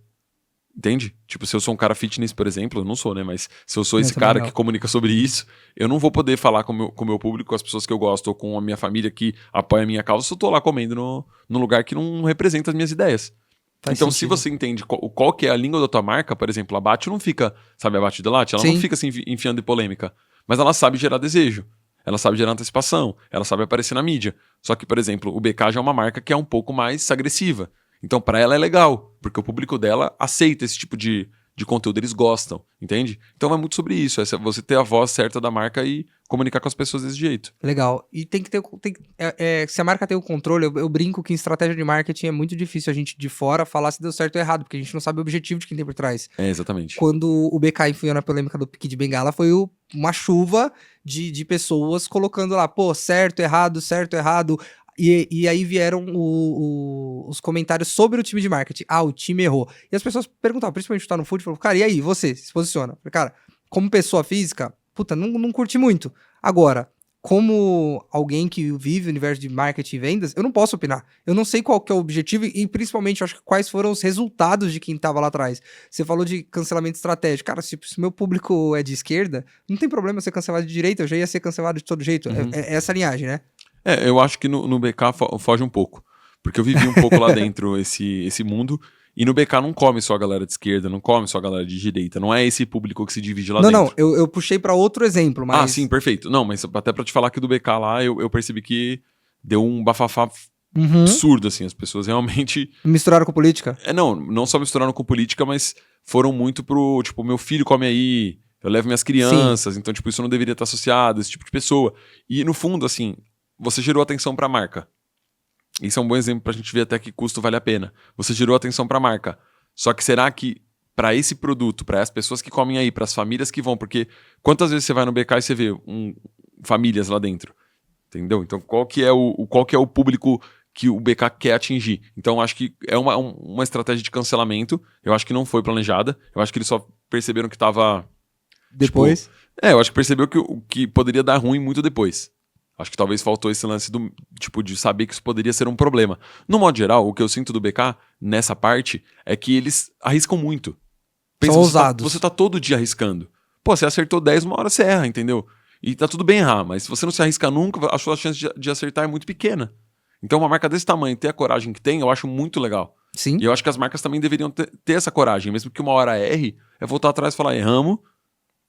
Entende? Tipo, se eu sou um cara fitness, por exemplo, eu não sou, né? Mas se eu sou esse cara que comunica sobre isso, eu não vou poder falar com o meu público, com as pessoas que eu gosto, ou com a minha família que apoia a minha causa, se eu tô lá comendo num lugar que não representa as minhas ideias. Então, se você entende qual que é a língua da tua marca, por exemplo, a Bate não fica, sabe, a Bate de latte? Ela não fica se enfiando em polêmica. Mas ela sabe gerar desejo. Ela sabe gerar antecipação. Ela sabe aparecer na mídia. Só que, por exemplo, o BK já é uma marca que é um pouco mais agressiva. Então, pra ela é legal, porque o público dela aceita esse tipo de conteúdo, eles gostam, entende? Então é muito sobre isso, é você ter a voz certa da marca e comunicar com as pessoas desse jeito. Legal. E tem que ter. Se a marca tem o controle, eu brinco que em estratégia de marketing é muito difícil a gente de fora falar se deu certo ou errado, porque a gente não sabe o objetivo de quem tem por trás. É, exatamente. Quando o BK enfiou na polêmica do Kid Bengala, foi uma chuva de pessoas colocando lá, pô, certo, errado. E aí vieram os comentários sobre o time de marketing. Ah, o time errou. E as pessoas perguntavam, principalmente o Tá no Food, falaram, cara, e aí, você se posiciona? Falei, cara, como pessoa física, puta, não curti muito. Agora, como alguém que vive o universo de marketing e vendas, eu não posso opinar. Eu não sei qual que é o objetivo e principalmente, eu acho que quais foram os resultados de quem tava lá atrás. Você falou de cancelamento estratégico. Cara, se meu público é de esquerda, não tem problema ser cancelado de direita, eu já ia ser cancelado de todo jeito. É essa linhagem, né? Eu acho que no BK foge um pouco. Porque eu vivi um pouco lá dentro esse mundo. E no BK não come só a galera de esquerda, não come só a galera de direita. Não é esse público que se divide lá dentro. Não, eu puxei pra outro exemplo, mas... Ah, sim, perfeito. Não, mas até pra te falar que do BK lá, eu percebi que deu um bafafá Uhum. absurdo, assim. As pessoas realmente... Misturaram com política? Não só misturaram com política, mas foram muito pro, tipo, meu filho come aí, eu levo minhas crianças, então, tipo, isso não deveria estar associado, esse tipo de pessoa. E, no fundo, assim, você gerou atenção pra marca. Isso é um bom exemplo pra gente ver até que custo vale a pena. Você gerou atenção pra marca. Só que será que pra esse produto, pra as pessoas que comem aí, pras famílias que vão, porque quantas vezes você vai no BK e você vê famílias lá dentro? Entendeu? Então, qual que é o público que o BK quer atingir? Então, acho que é uma estratégia de cancelamento. Eu acho que não foi planejada. Eu acho que eles só perceberam que tava... Depois? Tipo, eu acho que percebeu que poderia dar ruim muito depois. Acho que talvez faltou esse lance de saber que isso poderia ser um problema. No modo geral, o que eu sinto do BK, nessa parte, é que eles arriscam muito. São ousados. Você tá todo dia arriscando. Pô, você acertou 10, uma hora você erra, entendeu? E tá tudo bem errar, mas se você não se arrisca nunca, a sua chance de acertar é muito pequena. Então uma marca desse tamanho, ter a coragem que tem, eu acho muito legal. Sim. E eu acho que as marcas também deveriam ter essa coragem, mesmo que uma hora erre, é voltar atrás e falar, erramos,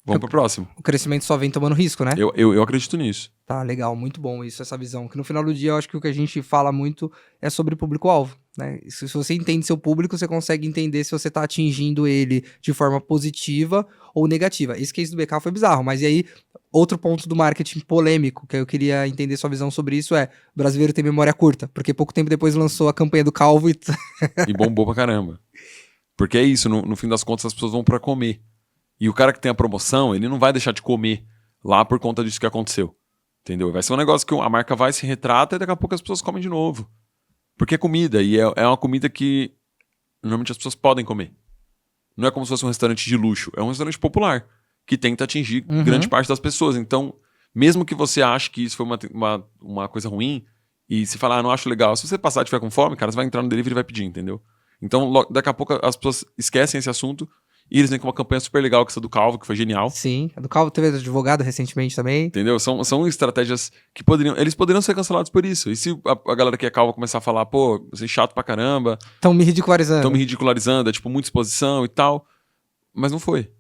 vamos pro próximo. O crescimento só vem tomando risco, né? Eu acredito nisso. Tá, legal, muito bom isso, essa visão. Que no final do dia eu acho que o que a gente fala muito é sobre público-alvo, né? Se você entende seu público, você consegue entender se você tá atingindo ele de forma positiva ou negativa. Esse case do BK foi bizarro, mas e aí, outro ponto do marketing polêmico, que eu queria entender sua visão sobre isso é, o brasileiro tem memória curta, porque pouco tempo depois lançou a campanha do Calvo e... E bombou pra caramba. Porque é isso, no fim das contas as pessoas vão pra comer. E o cara que tem a promoção, ele não vai deixar de comer lá por conta disso que aconteceu. Entendeu? Vai ser um negócio que a marca vai se retrata e daqui a pouco as pessoas comem de novo. Porque é comida, e é uma comida que normalmente as pessoas podem comer. Não é como se fosse um restaurante de luxo, é um restaurante popular, que tenta atingir grande parte das pessoas. Então, mesmo que você ache que isso foi uma coisa ruim, e se falar, não acho legal, se você passar e tiver com fome, cara, você vai entrar no delivery e vai pedir, entendeu? Então, daqui a pouco as pessoas esquecem esse assunto. E eles vêm com uma campanha super legal, que essa do Calvo, que foi genial. Sim, a do Calvo teve advogado recentemente também. Entendeu? São estratégias que eles poderiam ser cancelados por isso. E se a galera que é calva começar a falar, pô, você é chato pra caramba, Estão me ridicularizando. estão me ridicularizando, é tipo muita exposição e tal. Mas não foi.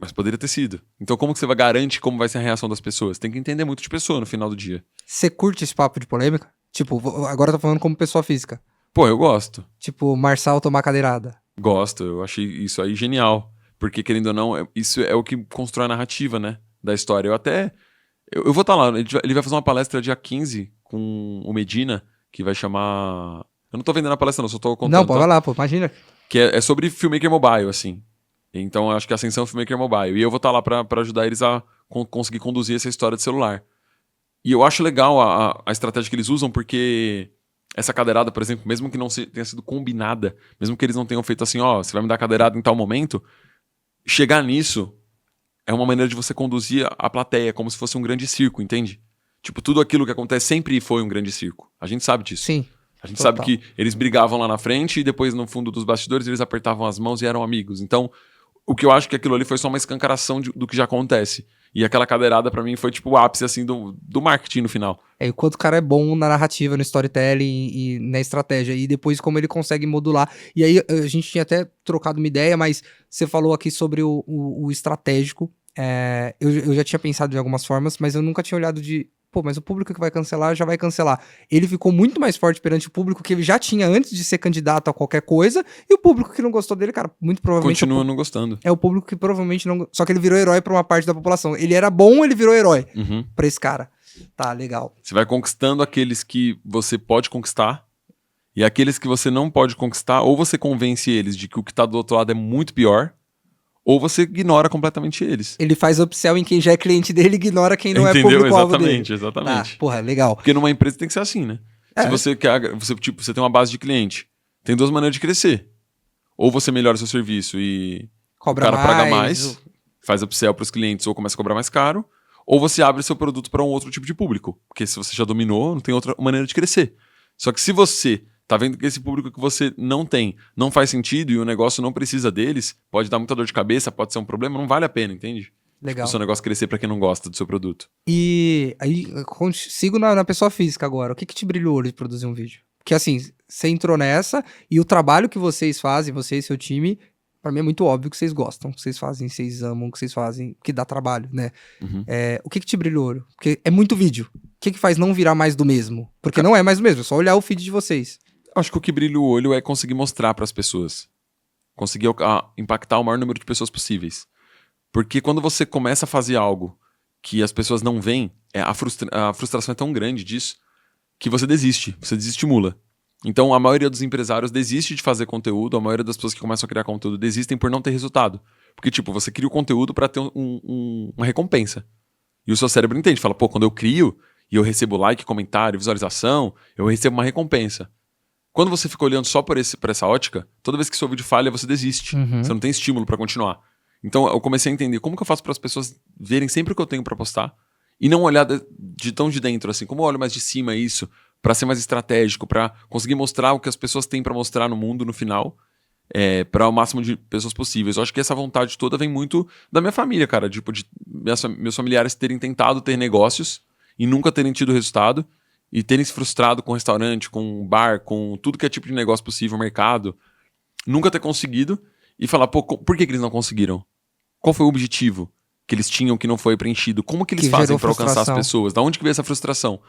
Mas poderia ter sido. Então como que você vai garantir como vai ser a reação das pessoas? Tem que entender muito de pessoa no final do dia. Você curte esse papo de polêmica? Tipo, agora eu tô falando como pessoa física. Pô, eu gosto. Tipo, Marçal tomar cadeirada. Gosto, eu achei isso aí genial. Porque, querendo ou não, isso é o que constrói a narrativa, né? Da história. Eu vou estar lá, ele vai fazer uma palestra dia 15 com o Medina, que vai chamar... Eu não tô vendendo a palestra não, só tô contando. Não, pode vai lá, pô, imagina. Que é sobre filmmaker mobile, assim. Então, eu acho que a ascensão é filmmaker mobile. E eu vou estar lá pra ajudar eles a conseguir conduzir essa história de celular. E eu acho legal a estratégia que eles usam, porque... Essa cadeirada, por exemplo, mesmo que não tenha sido combinada, mesmo que eles não tenham feito assim, ó, você vai me dar cadeirada em tal momento, chegar nisso é uma maneira de você conduzir a plateia como se fosse um grande circo, entende? Tipo, tudo aquilo que acontece sempre foi um grande circo. A gente sabe disso. Sim. A gente Total. sabe que eles brigavam lá na frente e depois no fundo dos bastidores eles apertavam as mãos e eram amigos. Então, o que eu acho que aquilo ali foi só uma escancaração do que já acontece. E aquela cadeirada pra mim foi tipo o ápice assim do marketing no final. É, o quanto o cara é bom na narrativa, no storytelling e na estratégia. E depois como ele consegue modular. E aí a gente tinha até trocado uma ideia, mas você falou aqui sobre o estratégico. Eu já tinha pensado de algumas formas, mas eu nunca tinha olhado de... Pô, mas o público que vai cancelar já vai cancelar. Ele ficou muito mais forte perante o público que ele já tinha antes de ser candidato a qualquer coisa. E o público que não gostou dele, cara, muito provavelmente... Continua não gostando. É o público que provavelmente não... Só que ele virou herói pra uma parte da população. Ele era bom, ele virou herói pra esse cara. Tá, legal. Você vai conquistando aqueles que você pode conquistar e aqueles que você não pode conquistar, ou você convence eles de que o que tá do outro lado é muito pior, ou você ignora completamente eles. Ele faz upsell em quem já é cliente dele e ignora quem não Entendeu? é público-alvo dele. Exatamente. Tá, porra, legal. Porque numa empresa tem que ser assim, né? Se você quer, você tem uma base de cliente, tem duas maneiras de crescer. Ou você melhora o seu serviço e Cobra o cara paga mais, mais, faz upsell para os clientes ou começa a cobrar mais caro, ou você abre seu produto para um outro tipo de público. Porque se você já dominou, não tem outra maneira de crescer. Só que se você tá vendo que esse público que você não tem não faz sentido e o negócio não precisa deles, pode dar muita dor de cabeça, pode ser um problema, não vale a pena, entende? Legal. O seu negócio crescer para quem não gosta do seu produto. E aí, sigo na pessoa física agora. O que te brilhou o olho de produzir um vídeo? Porque assim, você entrou nessa e o trabalho que vocês fazem, você e seu time, pra mim é muito óbvio que vocês gostam, que vocês fazem, vocês amam, que vocês fazem, que dá trabalho, né? O que te brilhou o olho? Porque é muito vídeo. que faz não virar mais do mesmo? Porque não é mais do mesmo, é só olhar o feed de vocês. Acho que o que brilha o olho é conseguir mostrar para as pessoas. Conseguir impactar o maior número de pessoas possíveis. Porque quando você começa a fazer algo que as pessoas não veem, a frustração é tão grande disso que você desestimula. Então a maioria dos empresários desiste de fazer conteúdo, a maioria das pessoas que começam a criar conteúdo desistem por não ter resultado. Porque, tipo, você cria o conteúdo para ter uma recompensa. E o seu cérebro entende, fala, pô, quando eu crio e eu recebo like, comentário, visualização, eu recebo uma recompensa. Quando você fica olhando só por essa ótica, toda vez que seu vídeo falha, você desiste. Você não tem estímulo para continuar. Então eu comecei a entender como que eu faço para as pessoas verem sempre o que eu tenho para postar e não olhar de tão de dentro, assim, como eu olho mais de cima isso, para ser mais estratégico, para conseguir mostrar o que as pessoas têm para mostrar no mundo no final, para o máximo de pessoas possíveis. Eu acho que essa vontade toda vem muito da minha família, cara, tipo, de meus familiares terem tentado ter negócios e nunca terem tido resultado. E terem se frustrado com restaurante, com bar, com tudo que é tipo de negócio possível, mercado, nunca ter conseguido e falar, pô, por que eles não conseguiram? Qual foi o objetivo que eles tinham que não foi preenchido? Como que eles fazem para alcançar as pessoas? Da onde que veio essa frustração?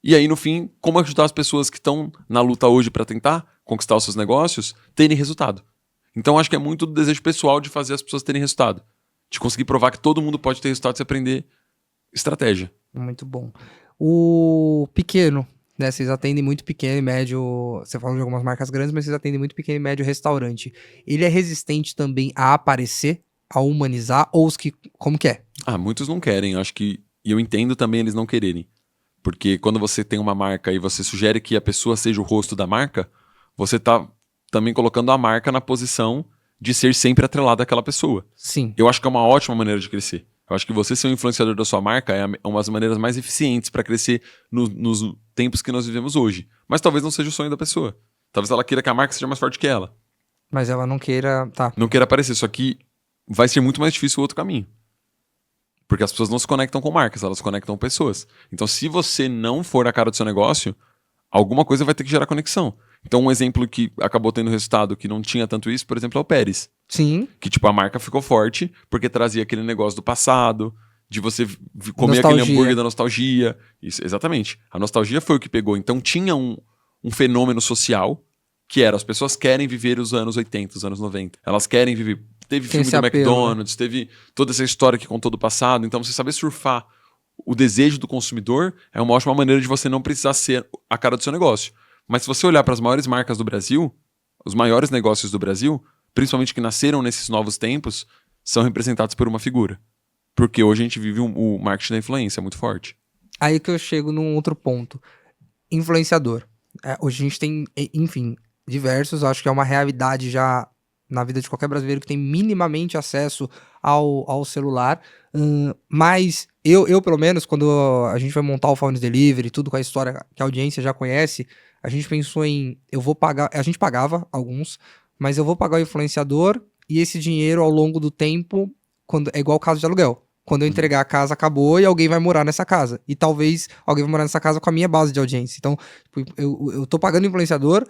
E aí, no fim, como ajudar as pessoas que estão na luta hoje para tentar conquistar os seus negócios terem resultado? Então, acho que é muito do desejo pessoal de fazer as pessoas terem resultado. De conseguir provar que todo mundo pode ter resultado se aprender estratégia. Muito bom. O pequeno, né? Vocês atendem muito pequeno e médio. Você falou de algumas marcas grandes, mas vocês atendem muito pequeno e médio restaurante. Ele é resistente também a aparecer, a humanizar, ou os que. Como que é? Muitos não querem. Acho que. E eu entendo também eles não quererem. Porque quando você tem uma marca e você sugere que a pessoa seja o rosto da marca, você tá também colocando a marca na posição de ser sempre atrelada àquela pessoa. Sim. Eu acho que é uma ótima maneira de crescer. Eu acho que você ser um influenciador da sua marca é uma das maneiras mais eficientes para crescer nos tempos que nós vivemos hoje. Mas talvez não seja o sonho da pessoa. Talvez ela queira que a marca seja mais forte que ela. Mas ela não queira... Tá. Não queira aparecer, só que vai ser muito mais difícil o outro caminho. Porque as pessoas não se conectam com marcas, elas se conectam com pessoas. Então, se você não for a cara do seu negócio, alguma coisa vai ter que gerar conexão. Então, um exemplo que acabou tendo resultado que não tinha tanto isso, por exemplo, é o Pérez. Sim. Que, tipo, a marca ficou forte porque trazia aquele negócio do passado, de você comer Nostalgia. aquele hambúrguer da nostalgia. Isso, exatamente. A nostalgia foi o que pegou. Então, tinha um fenômeno social que era, as pessoas querem viver os anos 80, os anos 90. Elas querem viver... Teve Tem filme esse do apelo, McDonald's, teve toda essa história que contou do passado. Então, você saber surfar o desejo do consumidor é uma ótima maneira de você não precisar ser a cara do seu negócio. Mas se você olhar para as maiores marcas do Brasil, os maiores negócios do Brasil, principalmente que nasceram nesses novos tempos, são representados por uma figura. Porque hoje a gente vive o marketing da influência, é muito forte. Aí que eu chego num outro ponto. Influenciador. Hoje a gente tem, enfim, diversos, acho que é uma realidade já na vida de qualquer brasileiro que tem minimamente acesso ao celular. Mas eu, pelo menos, quando a gente vai montar o Founders Delivery, tudo com a história que a audiência já conhece, a gente pensou em, eu vou pagar, a gente pagava alguns, mas eu vou pagar o influenciador e esse dinheiro ao longo do tempo, quando é igual o caso de aluguel. Quando eu entregar a casa, acabou e alguém vai morar nessa casa. E talvez alguém vai morar nessa casa com a minha base de audiência. Então, tipo, eu tô pagando influenciador,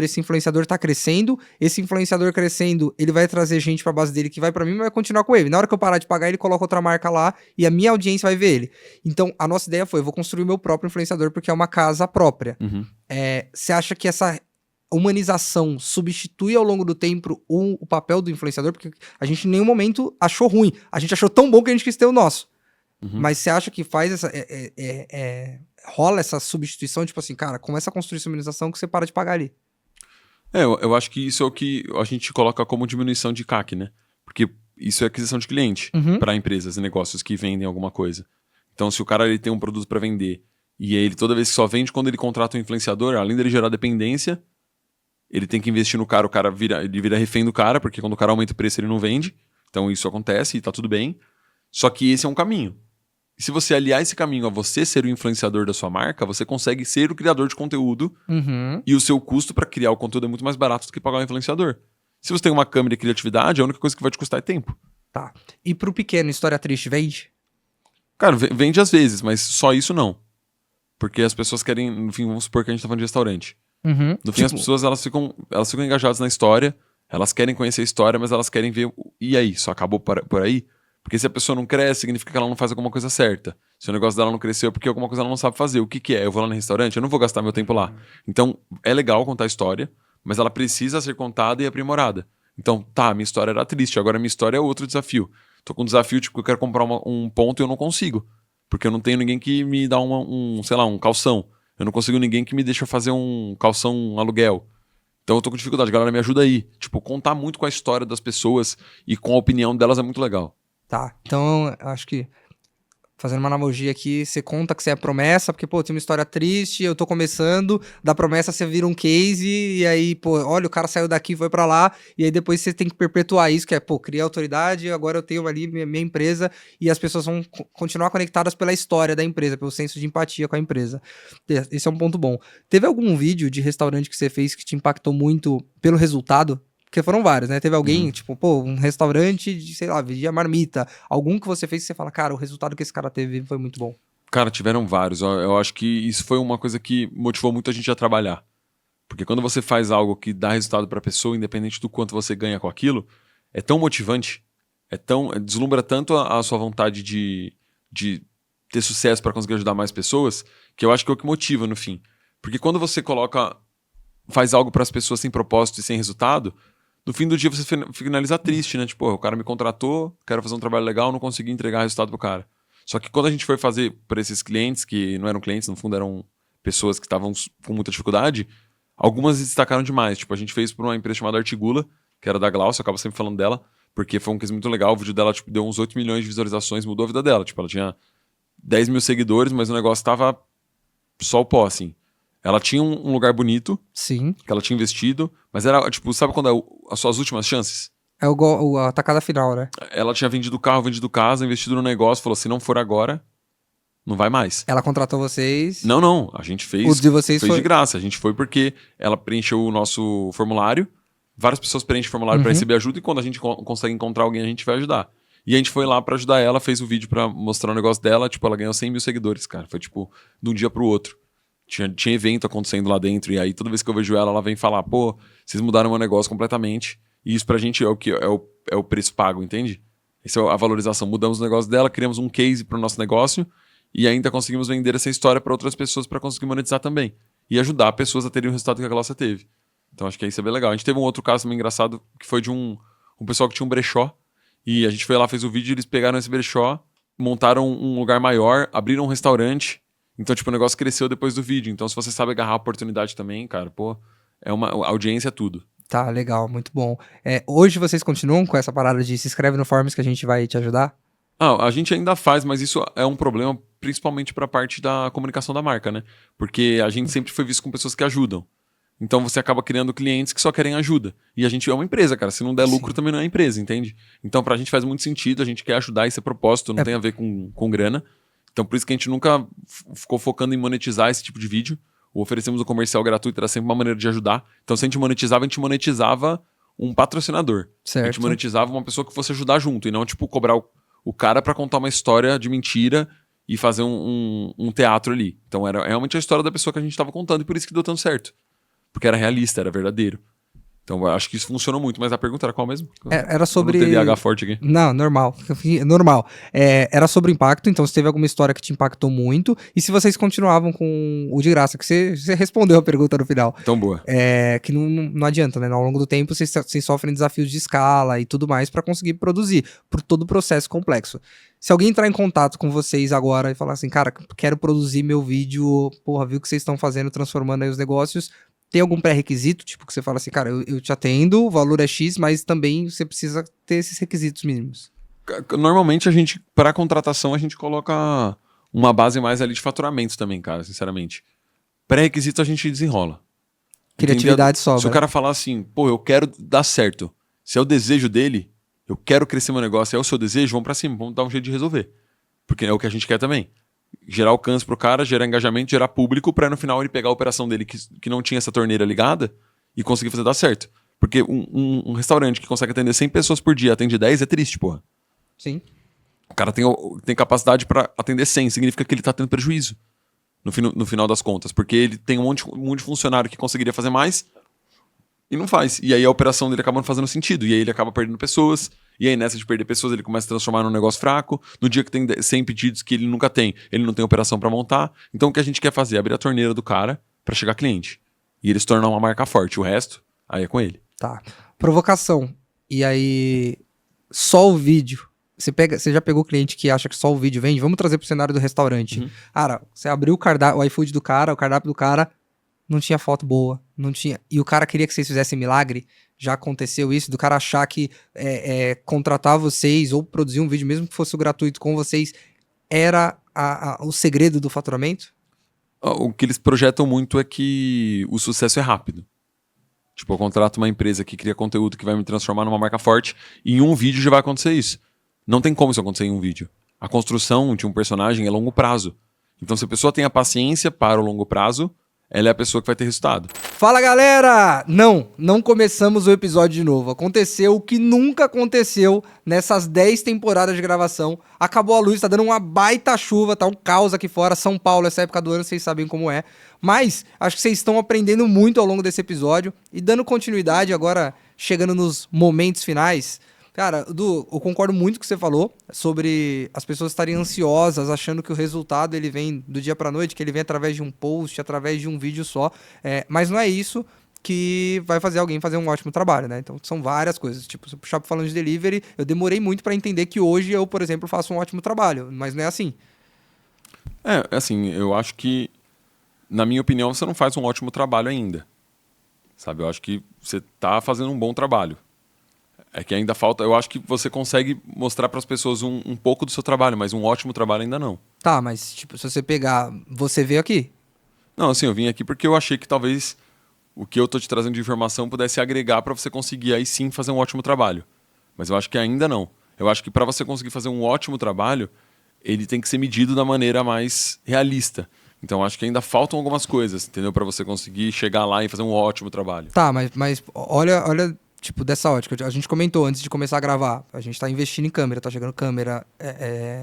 esse influenciador tá crescendo, esse influenciador crescendo, ele vai trazer gente pra base dele que vai pra mim, mas vai continuar com ele. Na hora que eu parar de pagar, ele coloca outra marca lá e a minha audiência vai ver ele. Então, a nossa ideia foi, eu vou construir o meu próprio influenciador porque é uma casa própria. Você acha que essa humanização substitui ao longo do tempo o papel do influenciador? Porque a gente em nenhum momento achou ruim. A gente achou tão bom que a gente quis ter o nosso. Mas você acha que faz essa... rola essa substituição? Tipo assim, cara, começa a construir essa humanização que você para de pagar ali. Eu acho que isso é o que a gente coloca como diminuição de CAC, né? Porque isso é aquisição de cliente para empresas e negócios que vendem alguma coisa. Então, se o cara ele tem um produto para vender e ele toda vez que só vende quando ele contrata um influenciador, além dele gerar dependência, ele tem que investir no cara, ele vira refém do cara, porque quando o cara aumenta o preço ele não vende. Então isso acontece e tá tudo bem. Só que esse é um caminho. E se você aliar esse caminho a você ser o influenciador da sua marca, você consegue ser o criador de conteúdo e o seu custo para criar o conteúdo é muito mais barato do que pagar o influenciador. Se você tem uma câmera e criatividade, a única coisa que vai te custar é tempo. Tá. E pro pequeno, história triste, vende? Cara, vende às vezes, mas só isso não. Porque as pessoas querem, enfim, vamos supor que a gente tá falando de restaurante. No fim, as pessoas elas ficam engajadas na história, elas querem conhecer a história, mas elas querem ver, e aí, só acabou por aí? Porque se a pessoa não cresce, significa que ela não faz alguma coisa certa. Se o negócio dela não cresceu é porque alguma coisa ela não sabe fazer. O que que é? Eu vou lá no restaurante? Eu não vou gastar meu tempo lá. Então, é legal contar a história, mas ela precisa ser contada e aprimorada. Então, tá, minha história era triste, agora minha história é outro desafio. Tô com um desafio, tipo, eu quero comprar um ponto e eu não consigo. Porque eu não tenho ninguém que me dá sei lá, um calção. Eu não consigo ninguém que me deixa fazer um calção aluguel. Então eu tô com dificuldade, galera, me ajuda aí. Tipo, contar muito com a história das pessoas e com a opinião delas é muito legal. Tá, então eu acho que, fazendo uma analogia aqui, você conta que você é promessa, porque, pô, tem uma história triste, eu tô começando, da promessa você vira um case, e aí, pô, olha, o cara saiu daqui, foi pra lá, e aí depois você tem que perpetuar isso, que é, pô, criar autoridade, agora eu tenho ali minha empresa, e as pessoas vão continuar conectadas pela história da empresa, pelo senso de empatia com a empresa. Esse é um ponto bom. Teve algum vídeo de restaurante que você fez que te impactou muito pelo resultado? Porque foram vários, né? Teve alguém, tipo, pô, um restaurante de, sei lá, vendia marmita. Algum que você fez que você fala, cara, o resultado que esse cara teve foi muito bom. Cara, tiveram vários. Eu acho que isso foi uma coisa que motivou muito a gente a trabalhar. Porque quando você faz algo que dá resultado pra pessoa, independente do quanto você ganha com aquilo, é tão motivante, deslumbra tanto a sua vontade de ter sucesso pra conseguir ajudar mais pessoas, que eu acho que é o que motiva no fim. Porque quando você faz algo pras pessoas sem propósito e sem resultado, no fim do dia você finaliza triste, né? Tipo, o cara me contratou, quero fazer um trabalho legal, não consegui entregar resultado pro cara. Só que quando a gente foi fazer para esses clientes, que não eram clientes, no fundo eram pessoas que estavam com muita dificuldade, algumas se destacaram demais. Tipo, a gente fez por uma empresa chamada Artigula, que era da Glaucia, eu acabo sempre falando dela, porque foi um case muito legal. O vídeo dela, tipo, deu uns 8 milhões de visualizações, mudou a vida dela. Tipo, ela tinha 10 mil seguidores, mas o negócio tava só o pó, assim. Ela tinha um lugar bonito, Sim. que ela tinha investido, mas era, tipo, sabe quando as suas últimas chances? É a tacada final, né? Ela tinha vendido carro, vendido casa, investido no negócio, falou, se não for agora, não vai mais. Ela contratou vocês. Não, a gente O fez de vocês de foi. graça. A gente foi porque ela preencheu o nosso formulário, várias pessoas preenchem o formulário pra receber ajuda e quando a gente consegue encontrar alguém, a gente vai ajudar. E a gente foi lá pra ajudar ela, fez o vídeo pra mostrar o negócio dela, tipo, ela ganhou 100 mil seguidores, cara. Foi tipo, de um dia pro outro. Tinha evento acontecendo lá dentro, e aí toda vez que eu vejo ela, ela vem falar, pô, vocês mudaram meu negócio completamente. E isso pra gente é o preço pago, entende? Essa é a valorização. Mudamos o negócio dela, criamos um case pro nosso negócio e ainda conseguimos vender essa história para outras pessoas para conseguir monetizar também. E ajudar pessoas a terem o resultado que a Glaucia teve. Então acho que isso é bem legal. A gente teve um outro caso também engraçado, que foi de um pessoal que tinha um brechó. E a gente foi lá, fez o vídeo, eles pegaram esse brechó, montaram um lugar maior, abriram um restaurante. Então, tipo, o negócio cresceu depois do vídeo. Então, se você sabe agarrar a oportunidade também, cara, pô, a audiência é tudo. Tá, legal, muito bom. Hoje vocês continuam com essa parada de se inscreve no Forms que a gente vai te ajudar? A gente ainda faz, mas isso é um problema principalmente para a parte da comunicação da marca, né? Porque a gente sempre foi visto com pessoas que ajudam. Então você acaba criando clientes que só querem ajuda. E a gente é uma empresa, cara. Se não der lucro, também não é empresa, entende? Então pra gente faz muito sentido, a gente quer ajudar, esse é propósito, não tem a ver com grana. Então por isso que a gente nunca ficou focando em monetizar esse tipo de vídeo. O oferecemos o comercial gratuito, era sempre uma maneira de ajudar. Então se a gente monetizava um patrocinador. Certo. A gente monetizava uma pessoa que fosse ajudar junto, e não, tipo, cobrar o cara pra contar uma história de mentira e fazer um teatro ali. Então era realmente a história da pessoa que a gente tava contando e por isso que deu tanto certo. Porque era realista, era verdadeiro. Então eu acho que isso funcionou muito. Mas a pergunta era qual mesmo? Era sobre... Eu não TDAH forte aqui. Não, normal. Normal. Era sobre impacto, então se teve alguma história que te impactou muito. E se vocês continuavam com o de graça, que você respondeu a pergunta no final. Então boa. Que não adianta, né? Ao longo do tempo vocês sofrem desafios de escala e tudo mais para conseguir produzir, por todo o processo complexo. Se alguém entrar em contato com vocês agora e falar assim, cara, quero produzir meu vídeo, porra, viu o que vocês estão fazendo, transformando aí os negócios, tem algum pré-requisito? Tipo, que você fala assim, cara, eu te atendo, o valor é X, mas também você precisa ter esses requisitos mínimos. Normalmente a gente, para contratação, a gente coloca uma base mais ali de faturamento também, cara, sinceramente. Pré-requisito a gente desenrola. Criatividade sobra. Se o cara falar assim, pô, eu quero dar certo. Se é o desejo dele, eu quero crescer meu negócio, é o seu desejo, vamos pra cima, vamos dar um jeito de resolver. Porque é o que a gente quer também. Gerar alcance pro cara, gerar engajamento, gerar público, pra no final ele pegar a operação dele que não tinha essa torneira ligada e conseguir fazer dar certo. Porque um restaurante que consegue atender 100 pessoas por dia, atende 10, é triste, porra. Sim. O cara tem capacidade pra atender 100, significa que ele tá tendo prejuízo no final das contas. Porque ele tem um monte de funcionário que conseguiria fazer mais e não faz. E aí a operação dele acaba não fazendo sentido. E aí ele acaba perdendo pessoas. E aí, nessa de perder pessoas, ele começa a transformar num negócio fraco. No dia que tem 100 pedidos que ele nunca tem, ele não tem operação para montar. Então, o que a gente quer fazer? Abrir a torneira do cara para chegar cliente. E ele se tornar uma marca forte. O resto, aí é com ele. Tá. Provocação. E aí, só o vídeo. Você já pegou cliente que acha que só o vídeo vende? Vamos trazer pro cenário do restaurante. Uhum. Cara, você abriu o iFood do cara, o cardápio do cara, não tinha foto boa, não tinha. E o cara queria que vocês fizessem milagre. Já aconteceu isso, do cara achar que contratar vocês ou produzir um vídeo, mesmo que fosse gratuito com vocês, era o segredo do faturamento? O que eles projetam muito é que o sucesso é rápido. Tipo, eu contrato uma empresa que cria conteúdo que vai me transformar numa marca forte e em um vídeo já vai acontecer isso. Não tem como isso acontecer em um vídeo. A construção de um personagem é longo prazo. Então, se a pessoa tem a paciência para o longo prazo, ela é a pessoa que vai ter resultado. Fala, galera! Não começamos o episódio de novo. Aconteceu o que nunca aconteceu nessas 10 temporadas de gravação. Acabou a luz, tá dando uma baita chuva, tá um caos aqui fora. São Paulo, essa época do ano, vocês sabem como é. Mas acho que vocês estão aprendendo muito ao longo desse episódio. E dando continuidade agora, chegando nos momentos finais. Cara, Edu, eu concordo muito com o que você falou sobre as pessoas estarem ansiosas, achando que o resultado ele vem do dia pra noite, que ele vem através de um post, através de um vídeo só. Mas não é isso que vai fazer alguém fazer um ótimo trabalho, né? Então são várias coisas. Tipo, se eu puxar falando de delivery, eu demorei muito pra entender que hoje eu, por exemplo, faço um ótimo trabalho, mas não é assim. Assim, eu acho que, na minha opinião, você não faz um ótimo trabalho ainda. Sabe, eu acho que você tá fazendo um bom trabalho. É que ainda falta. Eu acho que você consegue mostrar para as pessoas um pouco do seu trabalho, mas um ótimo trabalho ainda não. Tá, mas tipo, se você pegar. Você veio aqui? Não, assim, eu vim aqui porque eu achei que talvez o que eu tô te trazendo de informação pudesse agregar para você conseguir aí sim fazer um ótimo trabalho. Mas eu acho que ainda não. Eu acho que para você conseguir fazer um ótimo trabalho, ele tem que ser medido da maneira mais realista. Então eu acho que ainda faltam algumas coisas, entendeu? Para você conseguir chegar lá e fazer um ótimo trabalho. Tá, mas olha. Tipo, dessa ótica, a gente comentou antes de começar a gravar, a gente tá investindo em câmera, tá chegando câmera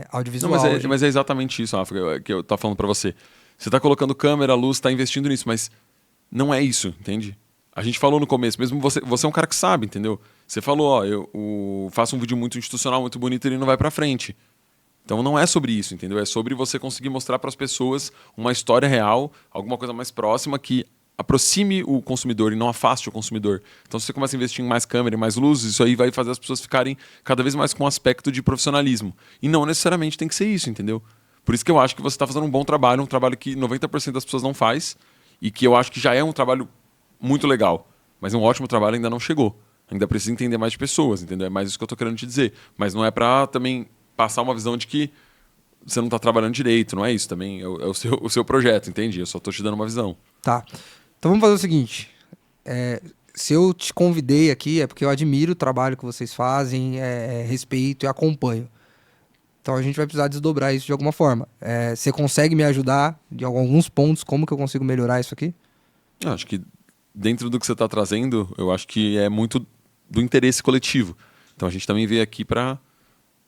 audiovisual. Não, mas é exatamente isso, Rafa, que eu tô falando pra você. Você tá colocando câmera, luz, tá investindo nisso, mas não é isso, entende? A gente falou no começo, mesmo você é um cara que sabe, entendeu? Você falou, ó, eu faço um vídeo muito institucional, muito bonito e ele não vai pra frente. Então não é sobre isso, entendeu? É sobre você conseguir mostrar pras pessoas uma história real, alguma coisa mais próxima que aproxime o consumidor e não afaste o consumidor. Então, se você começa a investir em mais câmera, em mais luzes, isso aí vai fazer as pessoas ficarem cada vez mais com um aspecto de profissionalismo. E não necessariamente tem que ser isso, entendeu? Por isso que eu acho que você está fazendo um bom trabalho, um trabalho que 90% das pessoas não faz, e que eu acho que já é um trabalho muito legal. Mas um ótimo trabalho ainda não chegou. Ainda precisa entender mais de pessoas, entendeu? É mais isso que eu estou querendo te dizer. Mas não é para também passar uma visão de que você não está trabalhando direito, não é isso também. É o seu projeto, entende? Eu só estou te dando uma visão. Tá. Então vamos fazer o seguinte. Se eu te convidei aqui é porque eu admiro o trabalho que vocês fazem, respeito e acompanho. Então a gente vai precisar desdobrar isso de alguma forma. Você consegue me ajudar de alguns pontos? Como que eu consigo melhorar isso aqui? Eu acho que dentro do que você está trazendo, eu acho que é muito do interesse coletivo. Então a gente também veio aqui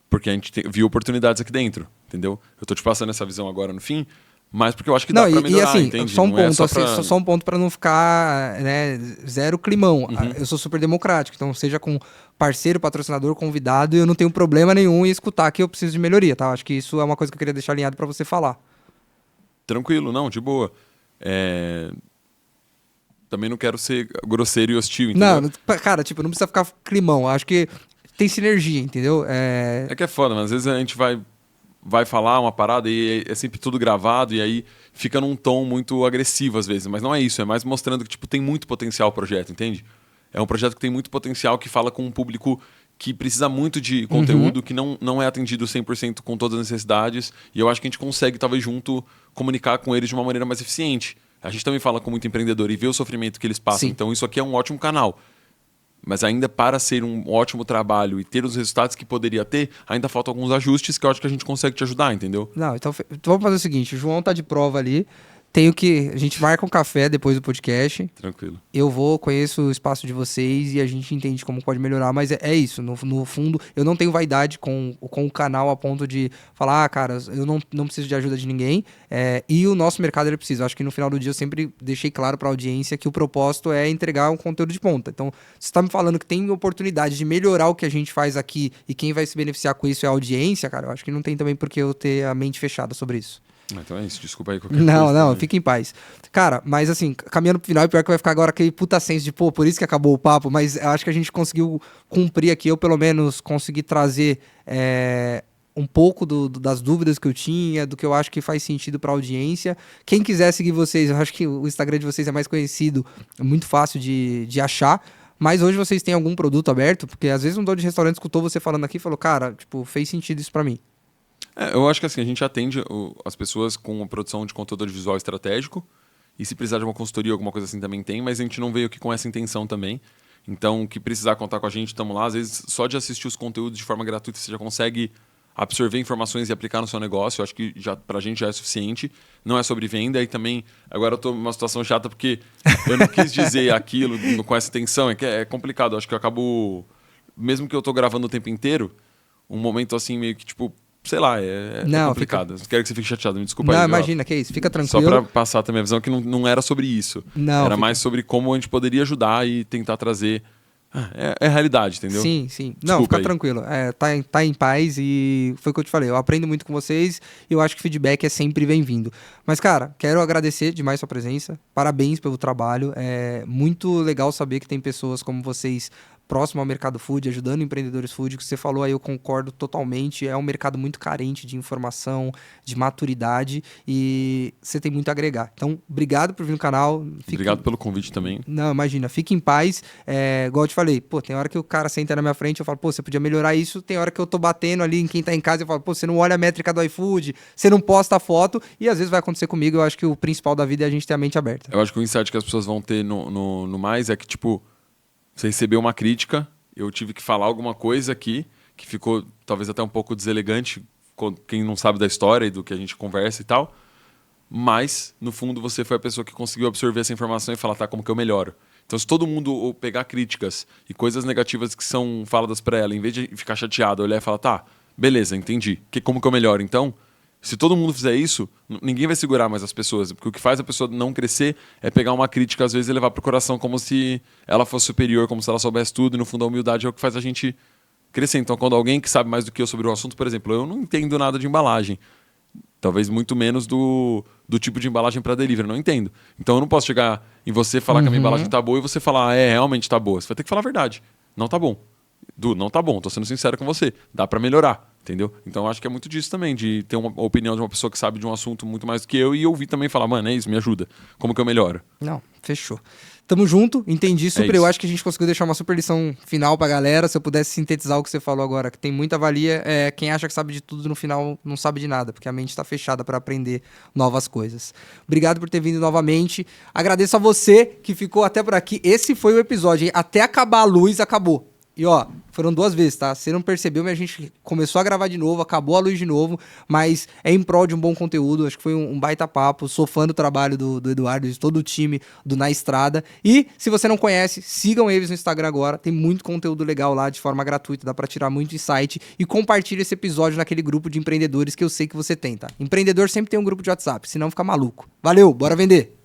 porque a gente viu oportunidades aqui dentro, entendeu? Eu estou te passando essa visão agora no fim, mas porque eu acho que dá para melhorar, assim, entende? Só um ponto, só um ponto para não ficar zero climão. Uhum. Eu sou super democrático, então seja com parceiro, patrocinador, convidado, eu não tenho problema nenhum em escutar que eu preciso de melhoria, tá? Acho que isso é uma coisa que eu queria deixar alinhado para você falar. Tranquilo, não, de boa. Também não quero ser grosseiro e hostil, entendeu? Não, cara, tipo, não precisa ficar climão. Acho que tem sinergia, entendeu? É que é foda, mas às vezes a gente vai falar uma parada e é sempre tudo gravado e aí fica num tom muito agressivo às vezes, mas não é isso, é mais mostrando que tipo, tem muito potencial o projeto, entende? É um projeto que tem muito potencial, que fala com um público que precisa muito de conteúdo, que não é atendido 100% com todas as necessidades, e eu acho que a gente consegue, talvez junto, comunicar com eles de uma maneira mais eficiente. A gente também fala com muito empreendedor e vê o sofrimento que eles passam, Sim. Então isso aqui é um ótimo canal. Mas ainda para ser um ótimo trabalho e ter os resultados que poderia ter, ainda faltam alguns ajustes que eu acho que a gente consegue te ajudar, entendeu? Não, então vamos fazer o seguinte, o João tá de prova ali, A gente marca um café depois do podcast. Tranquilo. Eu conheço o espaço de vocês e a gente entende como pode melhorar, mas é isso. No fundo, eu não tenho vaidade com o canal a ponto de falar, cara, eu não preciso de ajuda de ninguém. E o nosso mercado ele precisa. Acho que no final do dia eu sempre deixei claro para a audiência que o propósito é entregar um conteúdo de ponta. Então, se você tá me falando que tem oportunidade de melhorar o que a gente faz aqui e quem vai se beneficiar com isso é a audiência, cara, eu acho que não tem também por que eu ter a mente fechada sobre isso. Então é isso, desculpa aí qualquer coisa. Não, fica em paz. Cara, mas assim, caminhando pro final, e pior que vai ficar agora aquele puta senso de, por isso que acabou o papo, mas eu acho que a gente conseguiu cumprir aqui, eu pelo menos consegui trazer um pouco das dúvidas que eu tinha, do que eu acho que faz sentido pra audiência. Quem quiser seguir vocês, eu acho que o Instagram de vocês é mais conhecido, é muito fácil de achar. Mas hoje vocês têm algum produto aberto? Porque às vezes um dono de restaurante escutou você falando aqui e falou, cara, tipo, fez sentido isso pra mim. Eu acho que assim, a gente atende as pessoas com a produção de conteúdo audiovisual estratégico, e se precisar de uma consultoria, alguma coisa assim também tem, mas a gente não veio aqui com essa intenção também. Então, o que precisar contar com a gente, estamos lá. Às vezes, só de assistir os conteúdos de forma gratuita, você já consegue absorver informações e aplicar no seu negócio. Eu acho que pra gente já é suficiente. Não é sobre venda. E também, agora eu tô numa situação chata porque eu não quis dizer aquilo com essa intenção. É complicado. Eu acho que eu acabo, mesmo que eu tô gravando o tempo inteiro, um momento assim meio que tipo, sei lá, é complicado. Quero que você fique chateado, me desculpa. Não, imagina, que é isso. Fica tranquilo. Só pra passar também a visão que não era sobre isso. Não, era mais sobre como a gente poderia ajudar e tentar trazer... É a realidade, entendeu? Sim. Não, fica tranquilo. Tá em paz e foi o que eu te falei. Eu aprendo muito com vocês e eu acho que feedback é sempre bem-vindo. Mas, cara, quero agradecer demais sua presença. Parabéns pelo trabalho. É muito legal saber que tem pessoas como vocês próximo ao mercado food, ajudando empreendedores food, que você falou aí, eu concordo totalmente, é um mercado muito carente de informação, de maturidade, e você tem muito a agregar. Então, obrigado por vir no canal. Obrigado pelo convite também. Não, imagina, fique em paz. Igual eu te falei, tem hora que o cara senta na minha frente, eu falo, você podia melhorar isso, tem hora que eu tô batendo ali em quem tá em casa, eu falo, você não olha a métrica do iFood, você não posta a foto, e às vezes vai acontecer comigo, eu acho que o principal da vida é a gente ter a mente aberta. Eu acho que o insight que as pessoas vão ter no mais é que, tipo, você recebeu uma crítica, eu tive que falar alguma coisa aqui que ficou talvez até um pouco deselegante, quem não sabe da história e do que a gente conversa e tal, mas no fundo você foi a pessoa que conseguiu absorver essa informação e falar, tá, como que eu melhoro? Então se todo mundo pegar críticas e coisas negativas que são faladas para ela, em vez de ficar chateado, olhar e falar, tá, beleza, entendi, como que eu melhoro? Então, se todo mundo fizer isso, ninguém vai segurar mais as pessoas. Porque o que faz a pessoa não crescer é pegar uma crítica, às vezes, e levar pro coração como se ela fosse superior, como se ela soubesse tudo. E, no fundo, a humildade é o que faz a gente crescer. Então, quando alguém que sabe mais do que eu sobre o assunto, por exemplo, eu não entendo nada de embalagem. Talvez muito menos do tipo de embalagem para delivery. Não entendo. Então, eu não posso chegar em você e falar que a minha embalagem tá boa e você falar, realmente tá boa. Você vai ter que falar a verdade. Não tá bom. Não tá bom. Tô sendo sincero com você. Dá para melhorar. Entendeu? Então acho que é muito disso também, de ter uma opinião de uma pessoa que sabe de um assunto muito mais do que eu e ouvir também falar, mano, é isso, me ajuda. Como que eu melhoro? Não, fechou. Tamo junto, entendi super. Eu acho que a gente conseguiu deixar uma super lição final pra galera. Se eu pudesse sintetizar o que você falou agora, que tem muita valia, quem acha que sabe de tudo no final não sabe de nada, porque a mente tá fechada pra aprender novas coisas. Obrigado por ter vindo novamente. Agradeço a você que ficou até por aqui. Esse foi o episódio, hein? Até acabar a luz, acabou. E ó, foram 2 vezes, tá? Você não percebeu, mas a gente começou a gravar de novo, acabou a luz de novo, mas é em prol de um bom conteúdo, acho que foi um baita papo, sou fã do trabalho do Eduardo, de todo o time do Na Estrada, e se você não conhece, sigam eles no Instagram agora, tem muito conteúdo legal lá, de forma gratuita, dá pra tirar muito insight, e compartilha esse episódio naquele grupo de empreendedores que eu sei que você tem, tá? Empreendedor sempre tem um grupo de WhatsApp, senão fica maluco. Valeu, bora vender!